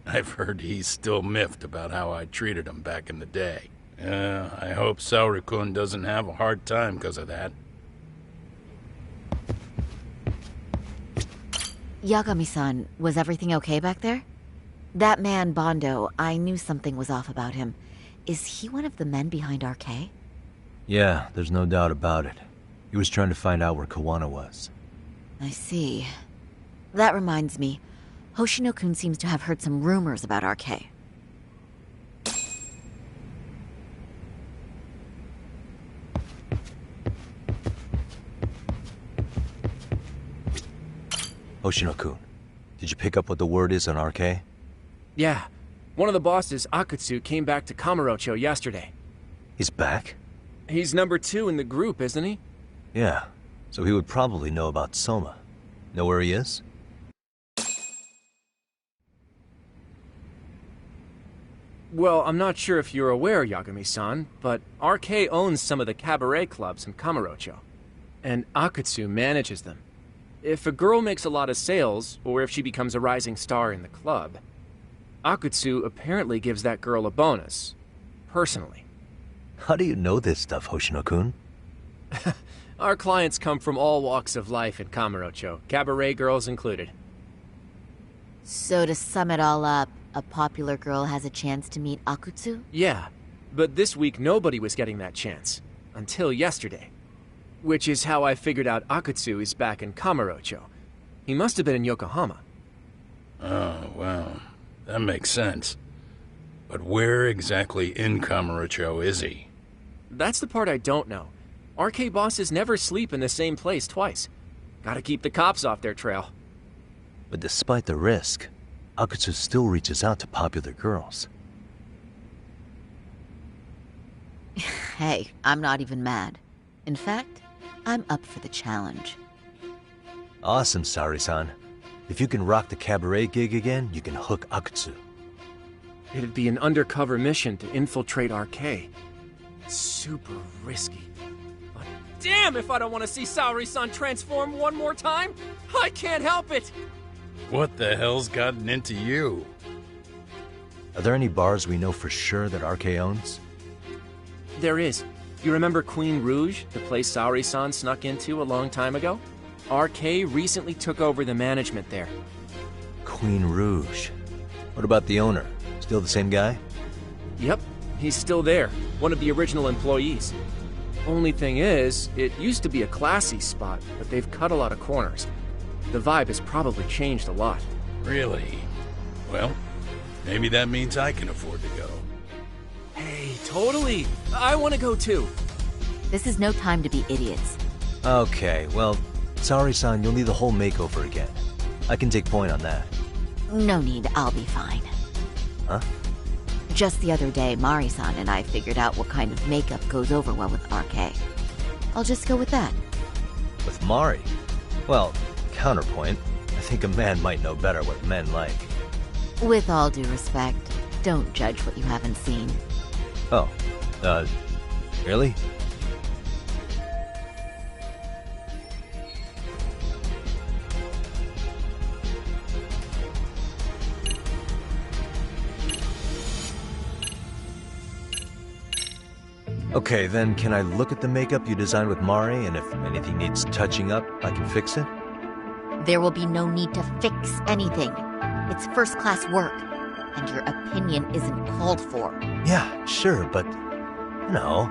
I've heard he's still miffed about how I treated him back in the day. I hope Saori-kun doesn't have a hard time because of that. Yagami-san, was everything okay back there? That man, Bondo, I knew something was off about him. Is he one of the men behind RK? Yeah, there's no doubt about it. He was trying to find out where Kawana was. I see. That reminds me, Hoshino-kun seems to have heard some rumors about RK. Hoshino-kun, did you pick up what the word is on RK? Yeah. One of the bosses, Akutsu, came back to Kamurocho yesterday. He's back? He's number 2 in the group, isn't he? Yeah, so he would probably know about Soma. Know where he is? Well, I'm not sure if you're aware, Yagami-san, but RK owns some of the cabaret clubs in Kamurocho, and Akutsu manages them. If a girl makes a lot of sales, or if she becomes a rising star in the club, Akutsu apparently gives that girl a bonus, personally. How do you know this stuff, Hoshino-kun? Our clients come from all walks of life in Kamurocho, cabaret girls included. So to sum it all up, a popular girl has a chance to meet Akutsu? Yeah, but this week nobody was getting that chance. Until yesterday. Which is how I figured out Akutsu is back in Kamurocho. He must have been in Yokohama. Oh, well, that makes sense. But where exactly in Kamurocho is he? That's the part I don't know. RK bosses never sleep in the same place twice. Gotta keep the cops off their trail. But despite the risk, Akutsu still reaches out to popular girls. Hey, I'm not even mad. In fact, I'm up for the challenge. Awesome, Saori-san. If you can rock the cabaret gig again, you can hook Akutsu. It'd be an undercover mission to infiltrate RK. Super risky. But damn if I don't want to see Saori-san transform one more time! I can't help it! What the hell's gotten into you? Are there any bars we know for sure that RK owns? There is. You remember Queen Rouge, the place Saori-san snuck into a long time ago? RK recently took over the management there. Queen Rouge. What about the owner? Still the same guy? Yep, he's still there. One of the original employees. Only thing is, it used to be a classy spot, but they've cut a lot of corners. The vibe has probably changed a lot. Really? Well, maybe that means I can afford to go. Hey, totally! I want to go too! This is no time to be idiots. Okay, well, Saori-san, you'll need the whole makeover again. I can take point on that. No need, I'll be fine. Huh? Just the other day, Mari-san and I figured out what kind of makeup goes over well with RK. I'll just go with that. With Mari? Well, counterpoint, I think a man might know better what men like. With all due respect, don't judge what you haven't seen. Oh, really? Okay, then can I look at the makeup you designed with Mari, and if anything needs touching up, I can fix it? There will be no need to fix anything. It's first-class work, and your opinion isn't called for. Yeah, sure, but, you know...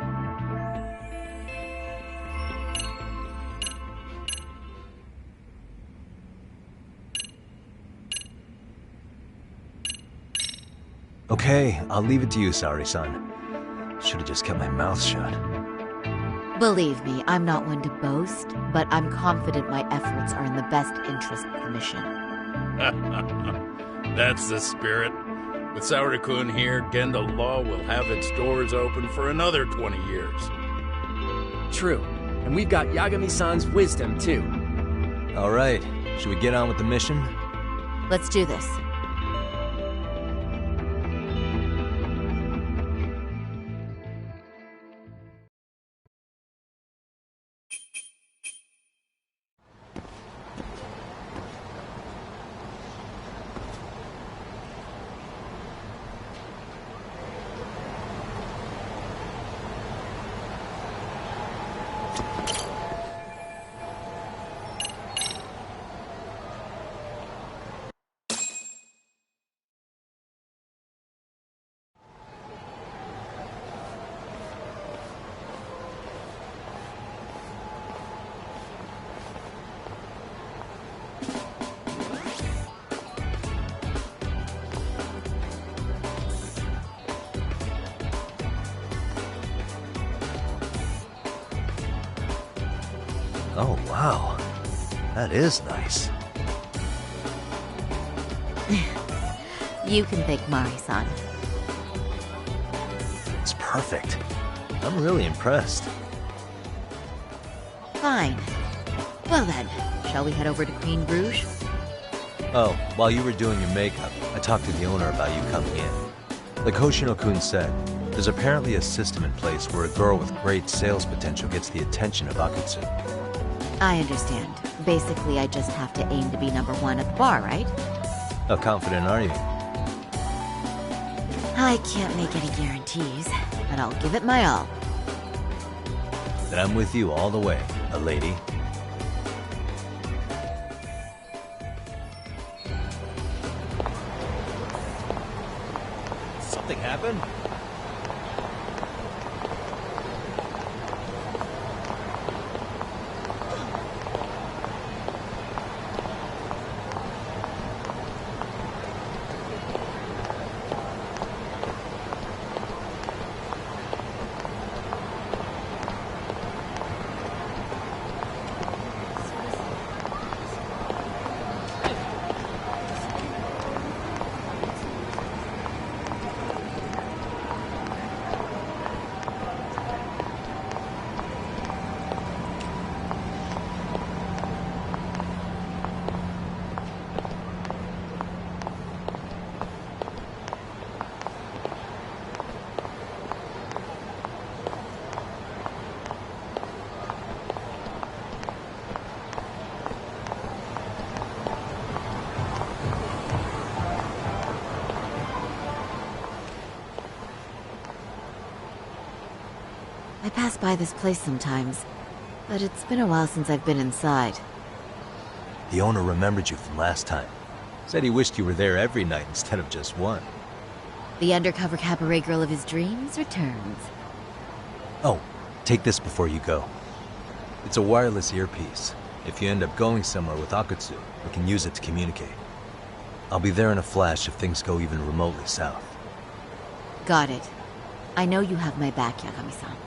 Okay, I'll leave it to you, Saori-san. Should've just kept my mouth shut. Believe me, I'm not one to boast, but I'm confident my efforts are in the best interest of the mission. That's the spirit. With Saori-kun here, Genda Law will have its doors open for another 20 years. True. And we've got Yagami-san's wisdom, too. Alright, should we get on with the mission? Let's do this. Oh, wow. That is nice. You can thank Mari-san. It's perfect. I'm really impressed. Fine. Well then, shall we head over to Queen Bruges? Oh, while you were doing your makeup, I talked to the owner about you coming in. Like Hoshino-kun said, there's apparently a system in place where a girl with great sales potential gets the attention of Akutsu. I understand. Basically, I just have to aim to be number one at the bar, right? How confident are you? I can't make any guarantees, but I'll give it my all. Then I'm with you all the way, a lady. Something happened? I pass by this place sometimes, but it's been a while since I've been inside. The owner remembered you from last time. Said he wished you were there every night instead of just one. The undercover cabaret girl of his dreams returns. Oh, take this before you go. It's a wireless earpiece. If you end up going somewhere with Akutsu, we can use it to communicate. I'll be there in a flash if things go even remotely south. Got it. I know you have my back, Yagami-san.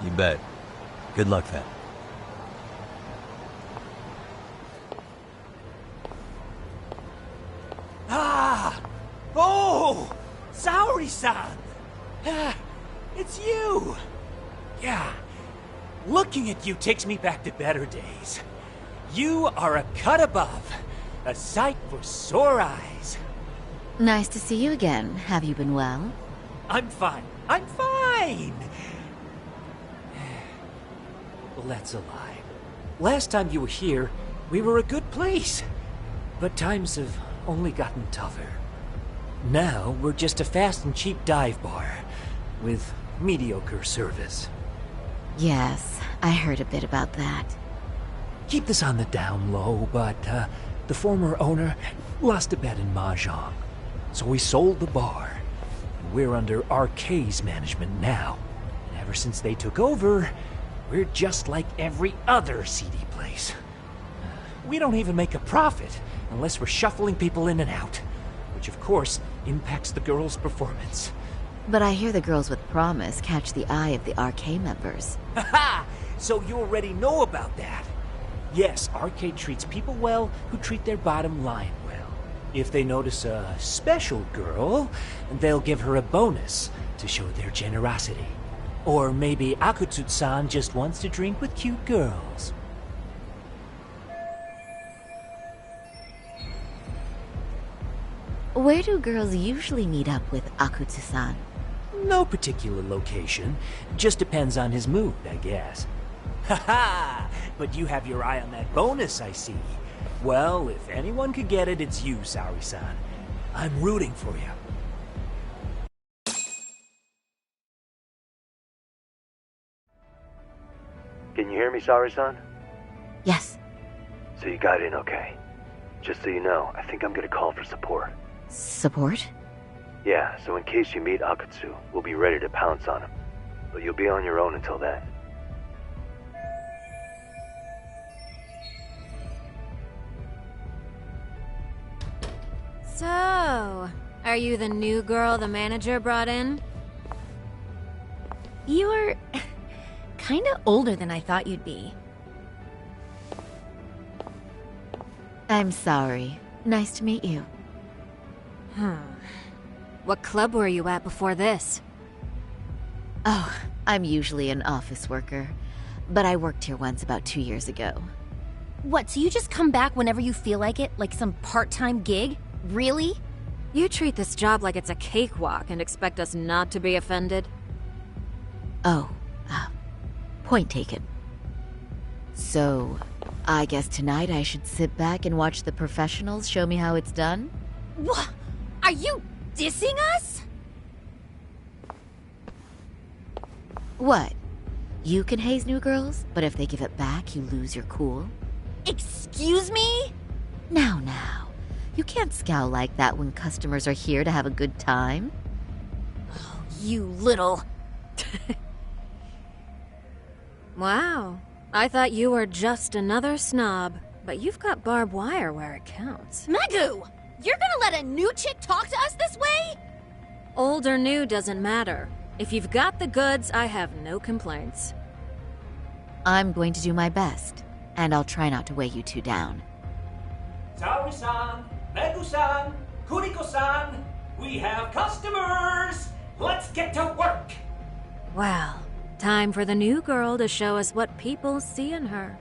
You bet. Good luck then. Ah! Oh! Saori-san! It's you! Yeah. Looking at you takes me back to better days. You are a cut above. A sight for sore eyes. Nice to see you again. Have you been well? I'm fine. I'm fine! Well, that's a lie. Last time you were here, we were a good place. But times have only gotten tougher. Now, we're just a fast and cheap dive bar with mediocre service. Yes, I heard a bit about that. Keep this on the down low, but the former owner lost a bet in Mahjong. So we sold the bar. We're under RK's management now. And ever since they took over, we're just like every other seedy place. We don't even make a profit unless we're shuffling people in and out, which of course impacts the girls' performance. But I hear the girls with promise catch the eye of the RK members. Haha! So you already know about that. Yes, RK treats people well who treat their bottom line well. If they notice a special girl, they'll give her a bonus to show their generosity. Or maybe Akutsu-san just wants to drink with cute girls. Where do girls usually meet up with Akutsu-san? No particular location. Just depends on his mood, I guess. Haha! But you have your eye on that bonus, I see. Well, if anyone could get it, it's you, Saori-san. I'm rooting for you. Can you hear me, Saori-san? Yes. So you got in okay. Just so you know, I think I'm gonna call for support. Support? Yeah, so in case you meet Akutsu, we'll be ready to pounce on him. But you'll be on your own until then. So, are you the new girl the manager brought in? You're kinda older than I thought you'd be. I'm sorry. Nice to meet you. What club were you at before this? Oh, I'm usually an office worker, but I worked here once about 2 years ago. What, so you just come back whenever you feel like it? Like some part-time gig? Really? You treat this job like it's a cakewalk and expect us not to be offended? Oh, point taken. So, I guess tonight I should sit back and watch the professionals show me how it's done? What? Are you dissing us? What? You can haze new girls, but if they give it back, you lose your cool? Excuse me? Now. You can't scowl like that when customers are here to have a good time. Oh, you little... Wow. I thought you were just another snob, but you've got barbed wire where it counts. Megu! You're gonna let a new chick talk to us this way? Old or new doesn't matter. If you've got the goods, I have no complaints. I'm going to do my best, and I'll try not to weigh you two down. Saori-san, Megu-san, Kuriko-san, we have customers! Let's get to work! Well, time for the new girl to show us what people see in her.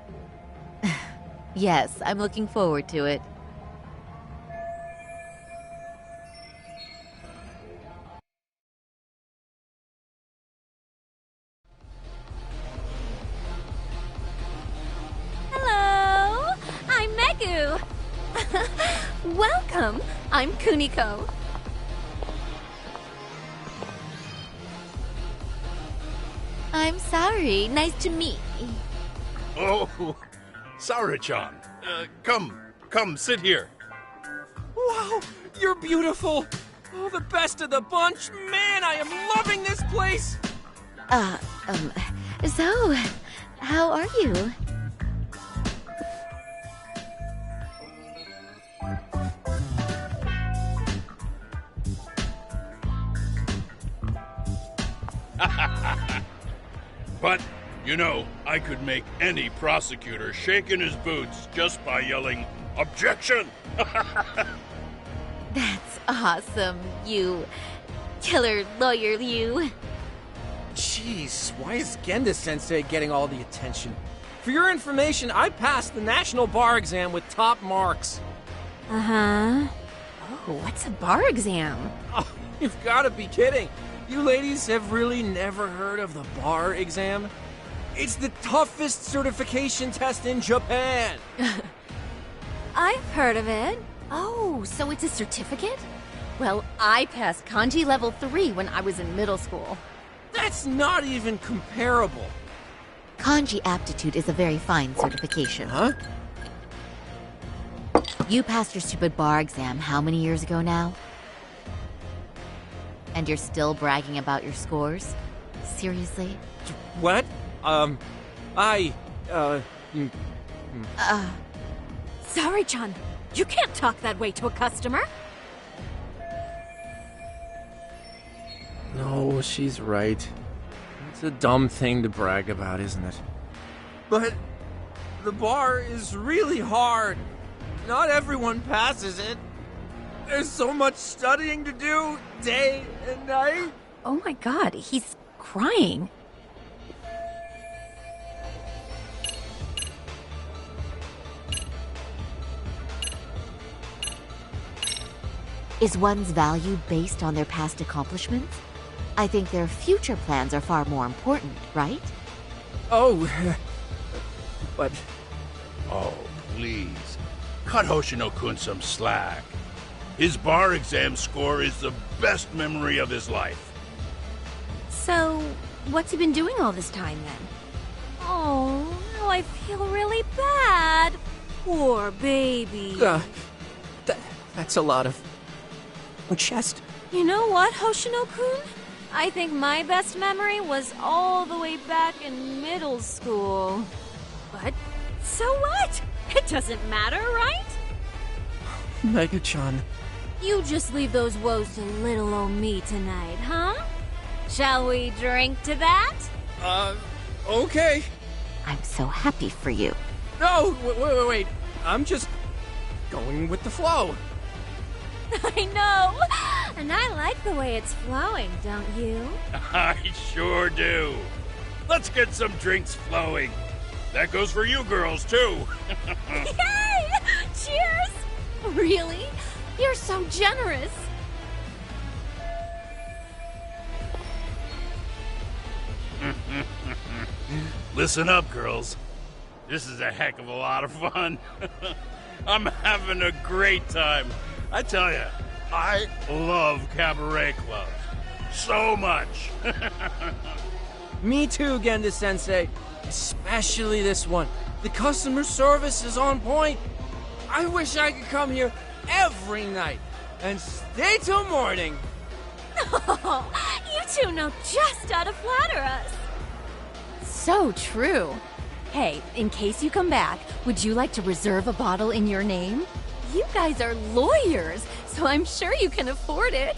Yes, I'm looking forward to it. Hello! I'm Megu! Welcome! I'm Kuniko. I'm sorry. Nice to meet you. Oh, Sarah-chan. Come, sit here. Wow, you're beautiful. Oh, the best of the bunch. Man, I am loving this place. So, how are you? But, I could make any prosecutor shake in his boots just by yelling, "Objection!" That's awesome, you killer lawyer, you. Jeez, why is Genda-sensei getting all the attention? For your information, I passed the national bar exam with top marks. Uh-huh. Oh, what's a bar exam? Oh, you've got to be kidding. You ladies have really never heard of the bar exam? It's the toughest certification test in Japan. I've heard of it. Oh, so it's a certificate? Well, I passed kanji level 3 when I was in middle school. That's not even comparable. Kanji aptitude is a very fine certification. Huh? You passed your stupid bar exam how many years ago now? And you're still bragging about your scores? Seriously? What? Sorry-chan, you can't talk that way to a customer. No, she's right. It's a dumb thing to brag about, isn't it? But the bar is really hard. Not everyone passes it. There's so much studying to do, day and night. Oh my god, he's crying. Is one's value based on their past accomplishments? I think their future plans are far more important, right? Oh, but... Oh, please. Cut Hoshino-kun some slack. His bar exam score is the best memory of his life. So, what's he been doing all this time then? Oh, now I feel really bad. Poor baby. That's a lot of... chest. You know what, Hoshino-kun? I think my best memory was all the way back in middle school. But, so what? It doesn't matter, right? Mega-chan. You just leave those woes to little old me tonight, huh? Shall we drink to that? Okay. I'm so happy for you. No, wait. I'm just going with the flow. I know! And I like the way it's flowing, don't you? I sure do. Let's get some drinks flowing. That goes for you girls, too. Yay! Cheers! Really? You're so generous. Listen up, girls. This is a heck of a lot of fun. I'm having a great time. I tell you, I love cabaret clubs. So much. Me too, Genda-sensei. Especially this one. The customer service is on point. I wish I could come here every night and stay till morning. Oh, you two know just how to flatter us. So true. Hey, in case you come back, would you like to reserve a bottle in your name? You guys are lawyers, so I'm sure you can afford it.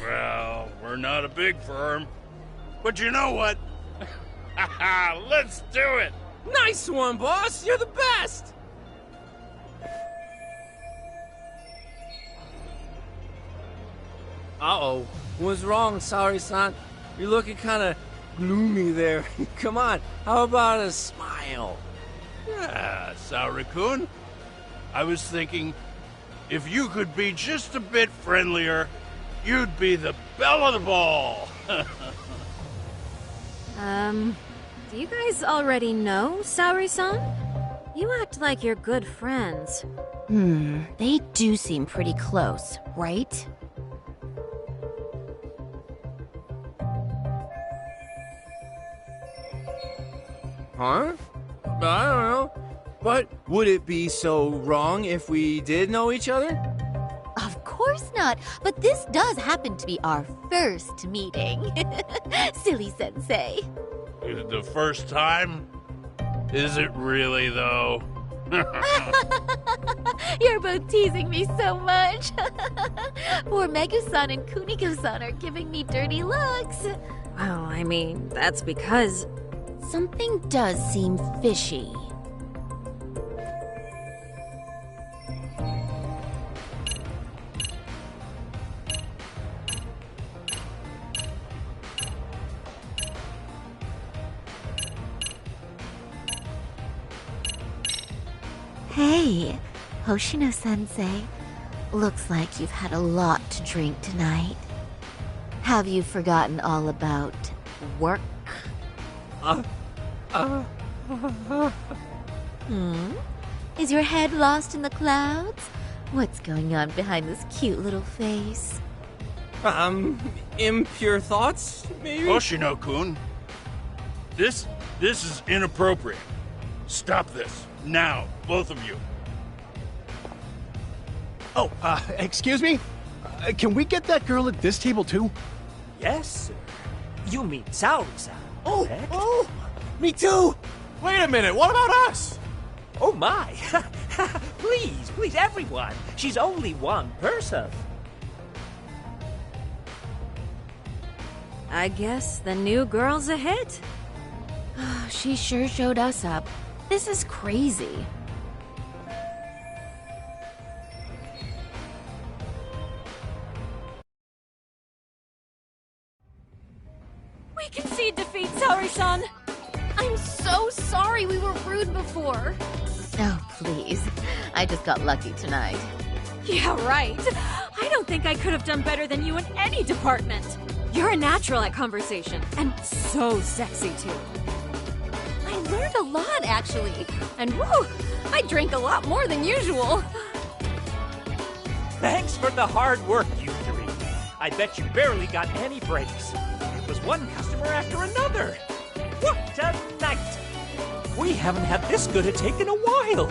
Well, we're not a big firm. But you know what? Let's do it! Nice one, boss! You're the best! Uh-oh. What's wrong, Saori-san? You're looking kinda gloomy there. Come on, how about a smile? Yeah, Saori-kun. I was thinking, if you could be just a bit friendlier, you'd be the belle of the ball. Do you guys already know Saori-san? You act like you're good friends. They do seem pretty close, right? Huh? I don't know. But would it be so wrong if we did know each other? Of course not, but this does happen to be our first meeting. Silly sensei. The first time? Is it really, though? You're both teasing me so much. Poor Megu-san and Kuniko-san are giving me dirty looks. Well, I mean, that's because something does seem fishy. Hey, Hoshino-sensei. Looks like you've had a lot to drink tonight. Have you forgotten all about work? Is your head lost in the clouds? What's going on behind this cute little face? Impure thoughts, maybe? Hoshino-kun, this is inappropriate. Stop this. Now, both of you. Oh, excuse me? Can we get that girl at this table too? Yes, sir. You mean Saori-san, correct? Oh, me too! Wait a minute, what about us? Oh my! Please, everyone! She's only one person. I guess the new girl's a hit. She sure showed us up. This is crazy. We concede defeat, Saori-san! I'm so sorry we were rude before. Oh, please. I just got lucky tonight. Yeah, right. I don't think I could have done better than you in any department. You're a natural at conversation, and so sexy, too. I learned a lot, actually. And woo, I drank a lot more than usual. Thanks for the hard work, you three. I bet you barely got any breaks. It was one customer after another. What a night! We haven't had this good a take in a while.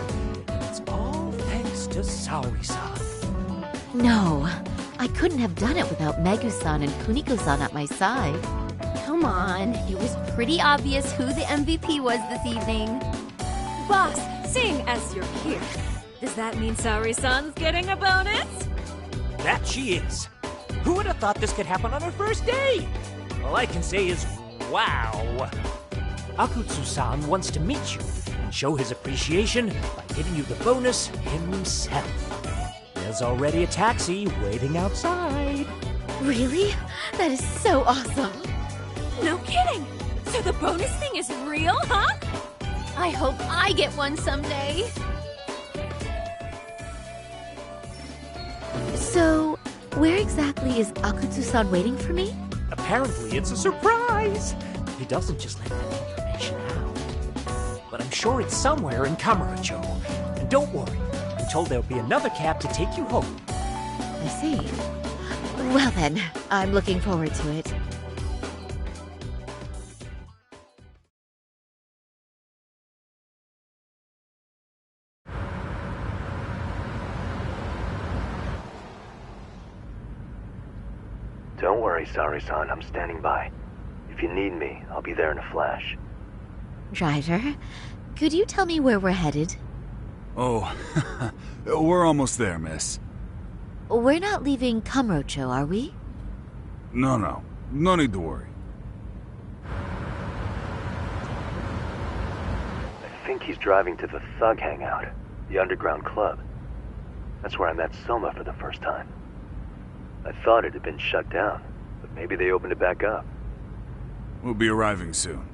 It's all thanks to Saori-san. No, I couldn't have done it without Megu-san and Kuniko-san at my side. Come on, it was pretty obvious who the MVP was this evening. Boss, seeing as you're here, does that mean Saori-san's getting a bonus? That she is. Who would have thought this could happen on her first day? All I can say is, wow. Akutsu-san wants to meet you and show his appreciation by giving you the bonus himself. There's already a taxi waiting outside. Really? That is so awesome. No kidding! So the bonus thing is real, huh? I hope I get one someday. So, where exactly is Akutsu-san waiting for me? Apparently it's a surprise. He doesn't just let that information out. But I'm sure it's somewhere in Kamurocho. And don't worry, I'm told there'll be another cab to take you home. I see. Well then, I'm looking forward to it. Don't worry, Sari-san, I'm standing by. If you need me, I'll be there in a flash. Driver, could you tell me where we're headed? Oh, we're almost there, miss. We're not leaving Kamurocho, are we? No. No need to worry. I think he's driving to the Thug Hangout, the underground club. That's where I met Soma for the first time. I thought it had been shut down, but maybe they opened it back up. We'll be arriving soon.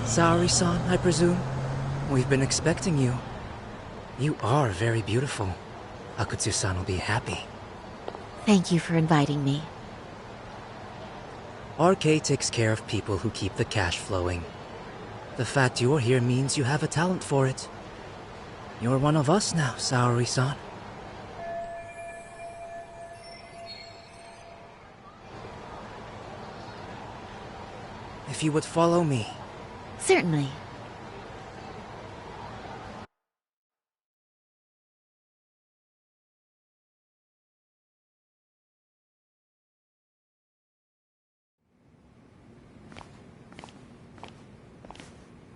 Saori-san, I presume? We've been expecting you. You are very beautiful. Akutsu-san will be happy. Thank you for inviting me. RK takes care of people who keep the cash flowing. The fact you're here means you have a talent for it. You're one of us now, Saori-san. If you would follow me. Certainly.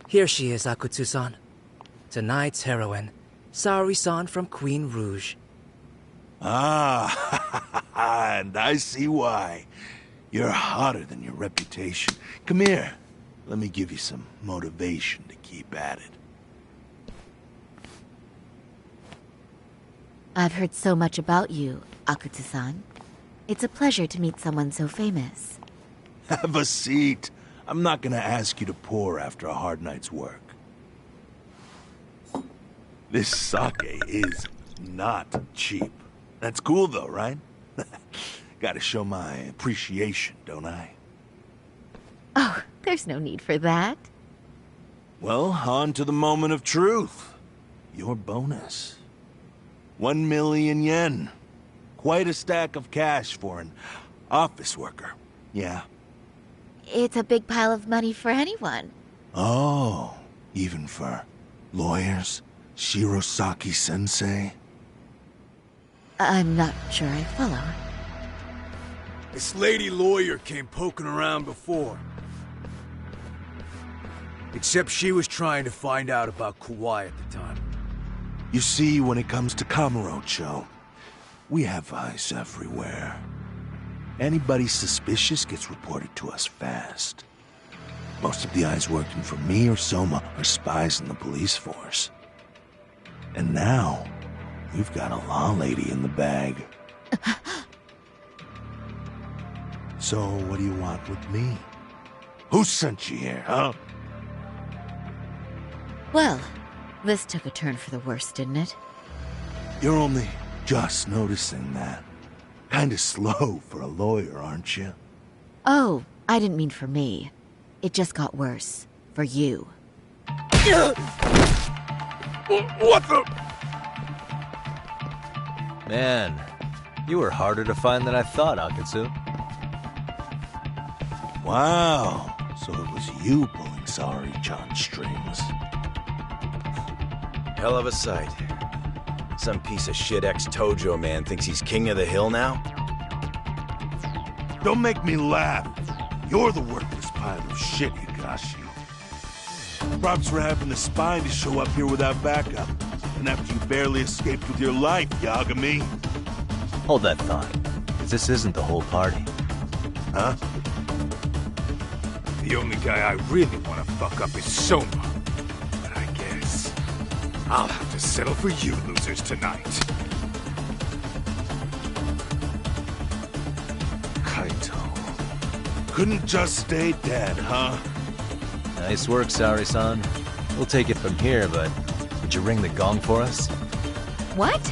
Here she is, Akutsu-san. Tonight's heroine, Saori-san from Queen Rouge. Ah, and I see why. You're hotter than your reputation. Come here. Let me give you some motivation to keep at it. I've heard so much about you, Akutsu-san. It's a pleasure to meet someone so famous. Have a seat. I'm not gonna ask you to pour after a hard night's work. This sake is not cheap. That's cool though, right? Gotta show my appreciation, don't I? Oh, there's no need for that. Well, on to the moment of truth. Your bonus. 1 million yen. Quite a stack of cash for an office worker. Yeah. It's a big pile of money for anyone. Oh, even for lawyers? Shirosaki-sensei? I'm not sure I follow. This lady lawyer came poking around before. Except she was trying to find out about Kauai at the time. You see, when it comes to Kamurocho, we have eyes everywhere. Anybody suspicious gets reported to us fast. Most of the eyes working for me or Soma are spies in the police force. And now, we've got a law lady in the bag. So, what do you want with me? Who sent you here, huh? Well, this took a turn for the worse, didn't it? You're only just noticing that. Kinda slow for a lawyer, aren't you? Oh, I didn't mean for me. It just got worse. For you. What the? Man, you were harder to find than I thought, Akutsu. Wow, so it was you pulling Saori-chan's strings. Hell of a sight. Some piece of shit ex-Tojo man thinks he's king of the hill now? Don't make me laugh. You're the worthless pile of shit, Higashi. Props for having the spine to show up here without backup. happen after you barely escaped with your life, Yagami? Hold that thought. This isn't the whole party. Huh? The only guy I really want to fuck up is Soma. But I guess I'll have to settle for you losers tonight. Kaito. Couldn't just stay dead, huh? Nice work, Saori-san. We'll take it from here, but would you ring the gong for us? What?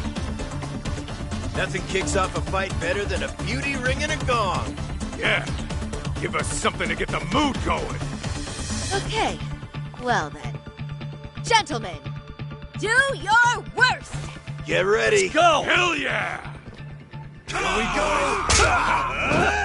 Nothing kicks off a fight better than a beauty ringing a gong. Yeah. Give us something to get the mood going. Okay. Well then. Gentlemen, do your worst! Get ready. Let's go! Hell yeah! Here we go!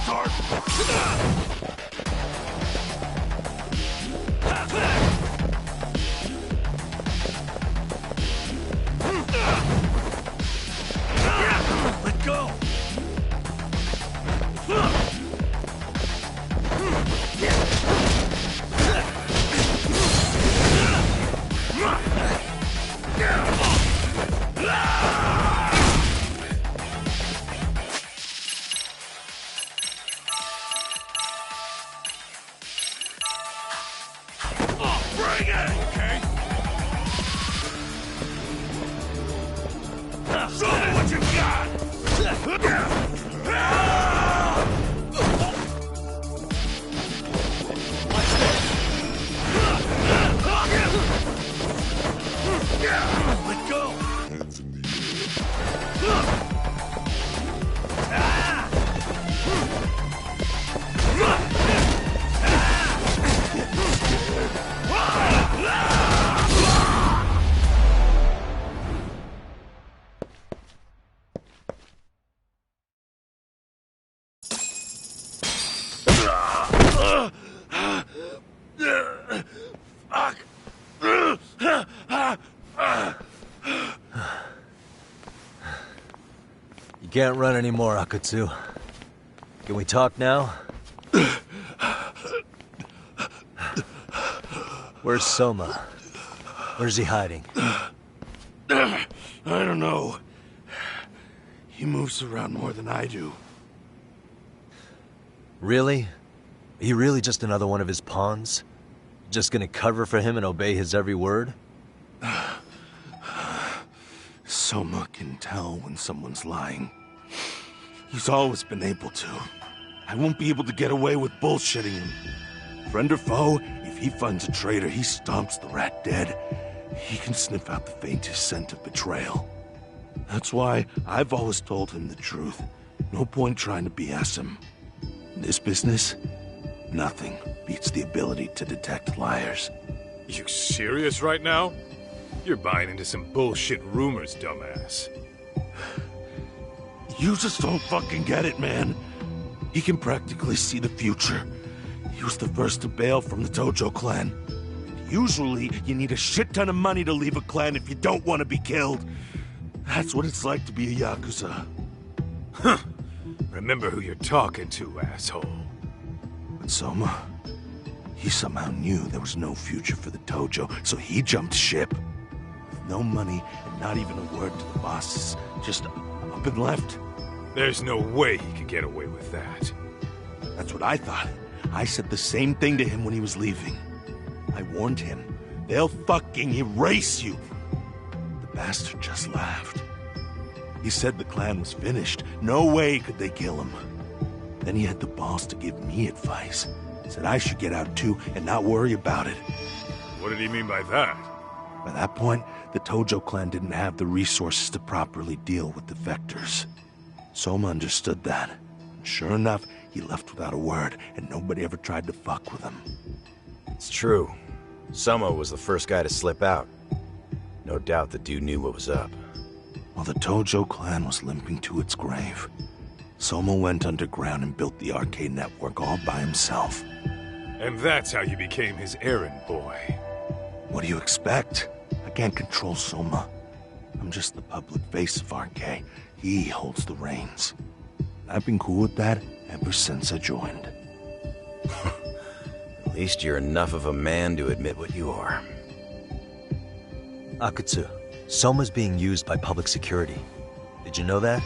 retard! Let go! Bring it! Okay. Show me what you got! Let go! Hands in the air. You can't run anymore, Akatsu. Can we talk now? Where's Soma? Where's he hiding? I don't know. He moves around more than I do. Really? Are you really just another one of his pawns? Just gonna cover for him and obey his every word? Soma can tell when someone's lying. He's always been able to. I won't be able to get away with bullshitting him. Friend or foe, if he finds a traitor, he stomps the rat dead. He can sniff out the faintest scent of betrayal. That's why I've always told him the truth. No point trying to BS him. In this business, nothing beats the ability to detect liars. You serious right now? You're buying into some bullshit rumors, dumbass. You just don't fucking get it, man. He can practically see the future. He was the first to bail from the Tojo clan. Usually, you need a shit ton of money to leave a clan if you don't want to be killed. That's what it's like to be a Yakuza. Huh. Remember who you're talking to, asshole. But Soma, he somehow knew there was no future for the Tojo, so he jumped ship. With no money and not even a word to the bosses, just up and left. There's no way he could get away with that. That's what I thought. I said the same thing to him when he was leaving. I warned him, they'll fucking erase you. The bastard just laughed. He said the clan was finished. No way could they kill him. Then he had the balls to give me advice. Said I should get out too and not worry about it. What did he mean by that? By that point, the Tojo clan didn't have the resources to properly deal with defectors. Soma understood that. And sure enough, he left without a word, and nobody ever tried to fuck with him. It's true. Soma was the first guy to slip out. No doubt the dude knew what was up. While the Tojo clan was limping to its grave, Soma went underground and built the arcade network all by himself. And that's how you became his errand boy. What do you expect? I can't control Soma. I'm just the public face of RK. He holds the reins. I've been cool with that ever since I joined. At least you're enough of a man to admit what you are. Akatsu, Soma's being used by public security. Did you know that?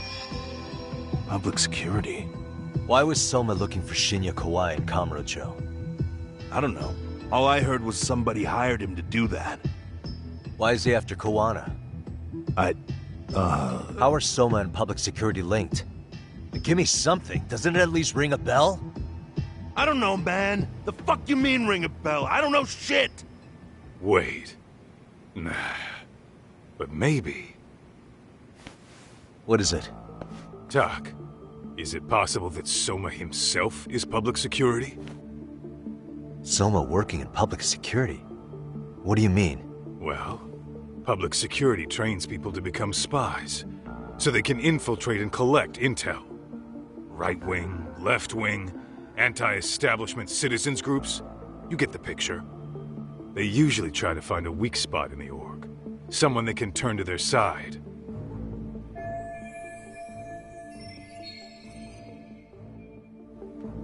Public security? Why was Soma looking for Shinya Kawai in Kamurocho? I don't know. All I heard was somebody hired him to do that. Why is he after Kawana? How are Soma and public security linked? Give me something. Doesn't it at least ring a bell? I don't know, man. The fuck you mean ring a bell? I don't know shit! Wait. Nah. But maybe. What is it? Doc, is it possible that Soma himself is public security? Soma working in public security? What do you mean? Well, public security trains people to become spies, so they can infiltrate and collect intel. Right-wing, left-wing, anti-establishment citizens groups. You get the picture. They usually try to find a weak spot in the org. Someone they can turn to their side.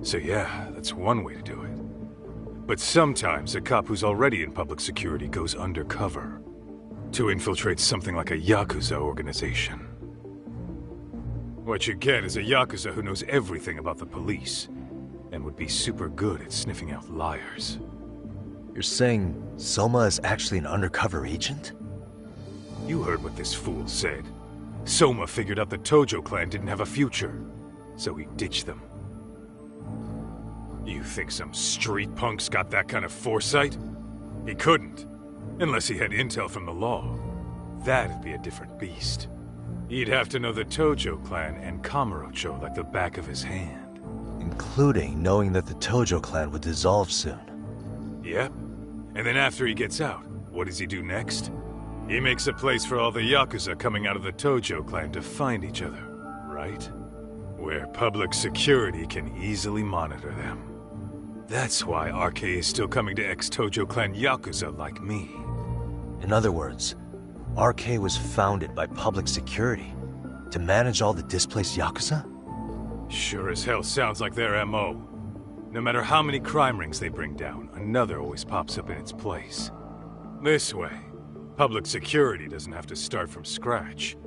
So yeah, that's one way to do it. But sometimes a cop who's already in public security goes undercover to infiltrate something like a Yakuza organization. What you get is a Yakuza who knows everything about the police and would be super good at sniffing out liars. You're saying Soma is actually an undercover agent? You heard what this fool said. Soma figured out the Tojo clan didn't have a future, so he ditched them. You think some street punk's got that kind of foresight? He couldn't, unless he had intel from the law. That'd be a different beast. He'd have to know the Tojo clan and Kamurocho like the back of his hand. Including knowing that the Tojo clan would dissolve soon. Yep. And then after he gets out, what does he do next? He makes a place for all the Yakuza coming out of the Tojo clan to find each other, right? Where public security can easily monitor them. That's why RK is still coming to ex-Tojo clan Yakuza like me. In other words, RK was founded by public security to manage all the displaced Yakuza? Sure as hell sounds like their MO. No matter how many crime rings they bring down, another always pops up in its place. This way, public security doesn't have to start from scratch.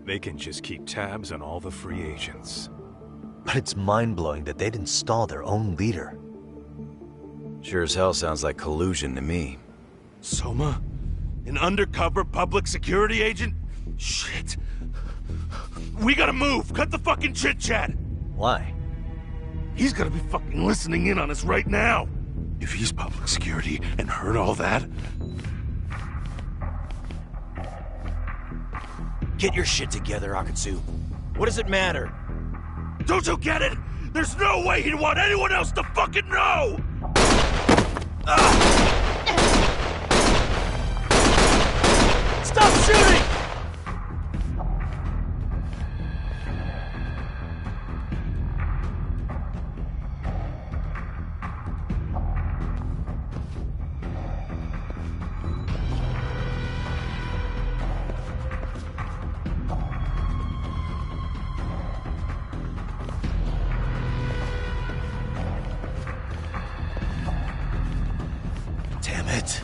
They can just keep tabs on all the free agents. But it's mind-blowing that they'd install their own leader. Sure as hell sounds like collusion to me. Soma? An undercover public security agent? Shit. We gotta move! Cut the fucking chit-chat! Why? He's gotta be fucking listening in on us right now! If he's public security and heard all that... Get your shit together, Akatsu. What does it matter? Don't you get it? There's no way he'd want anyone else to fucking know! Stop shooting! Damn it.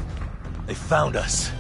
They found us.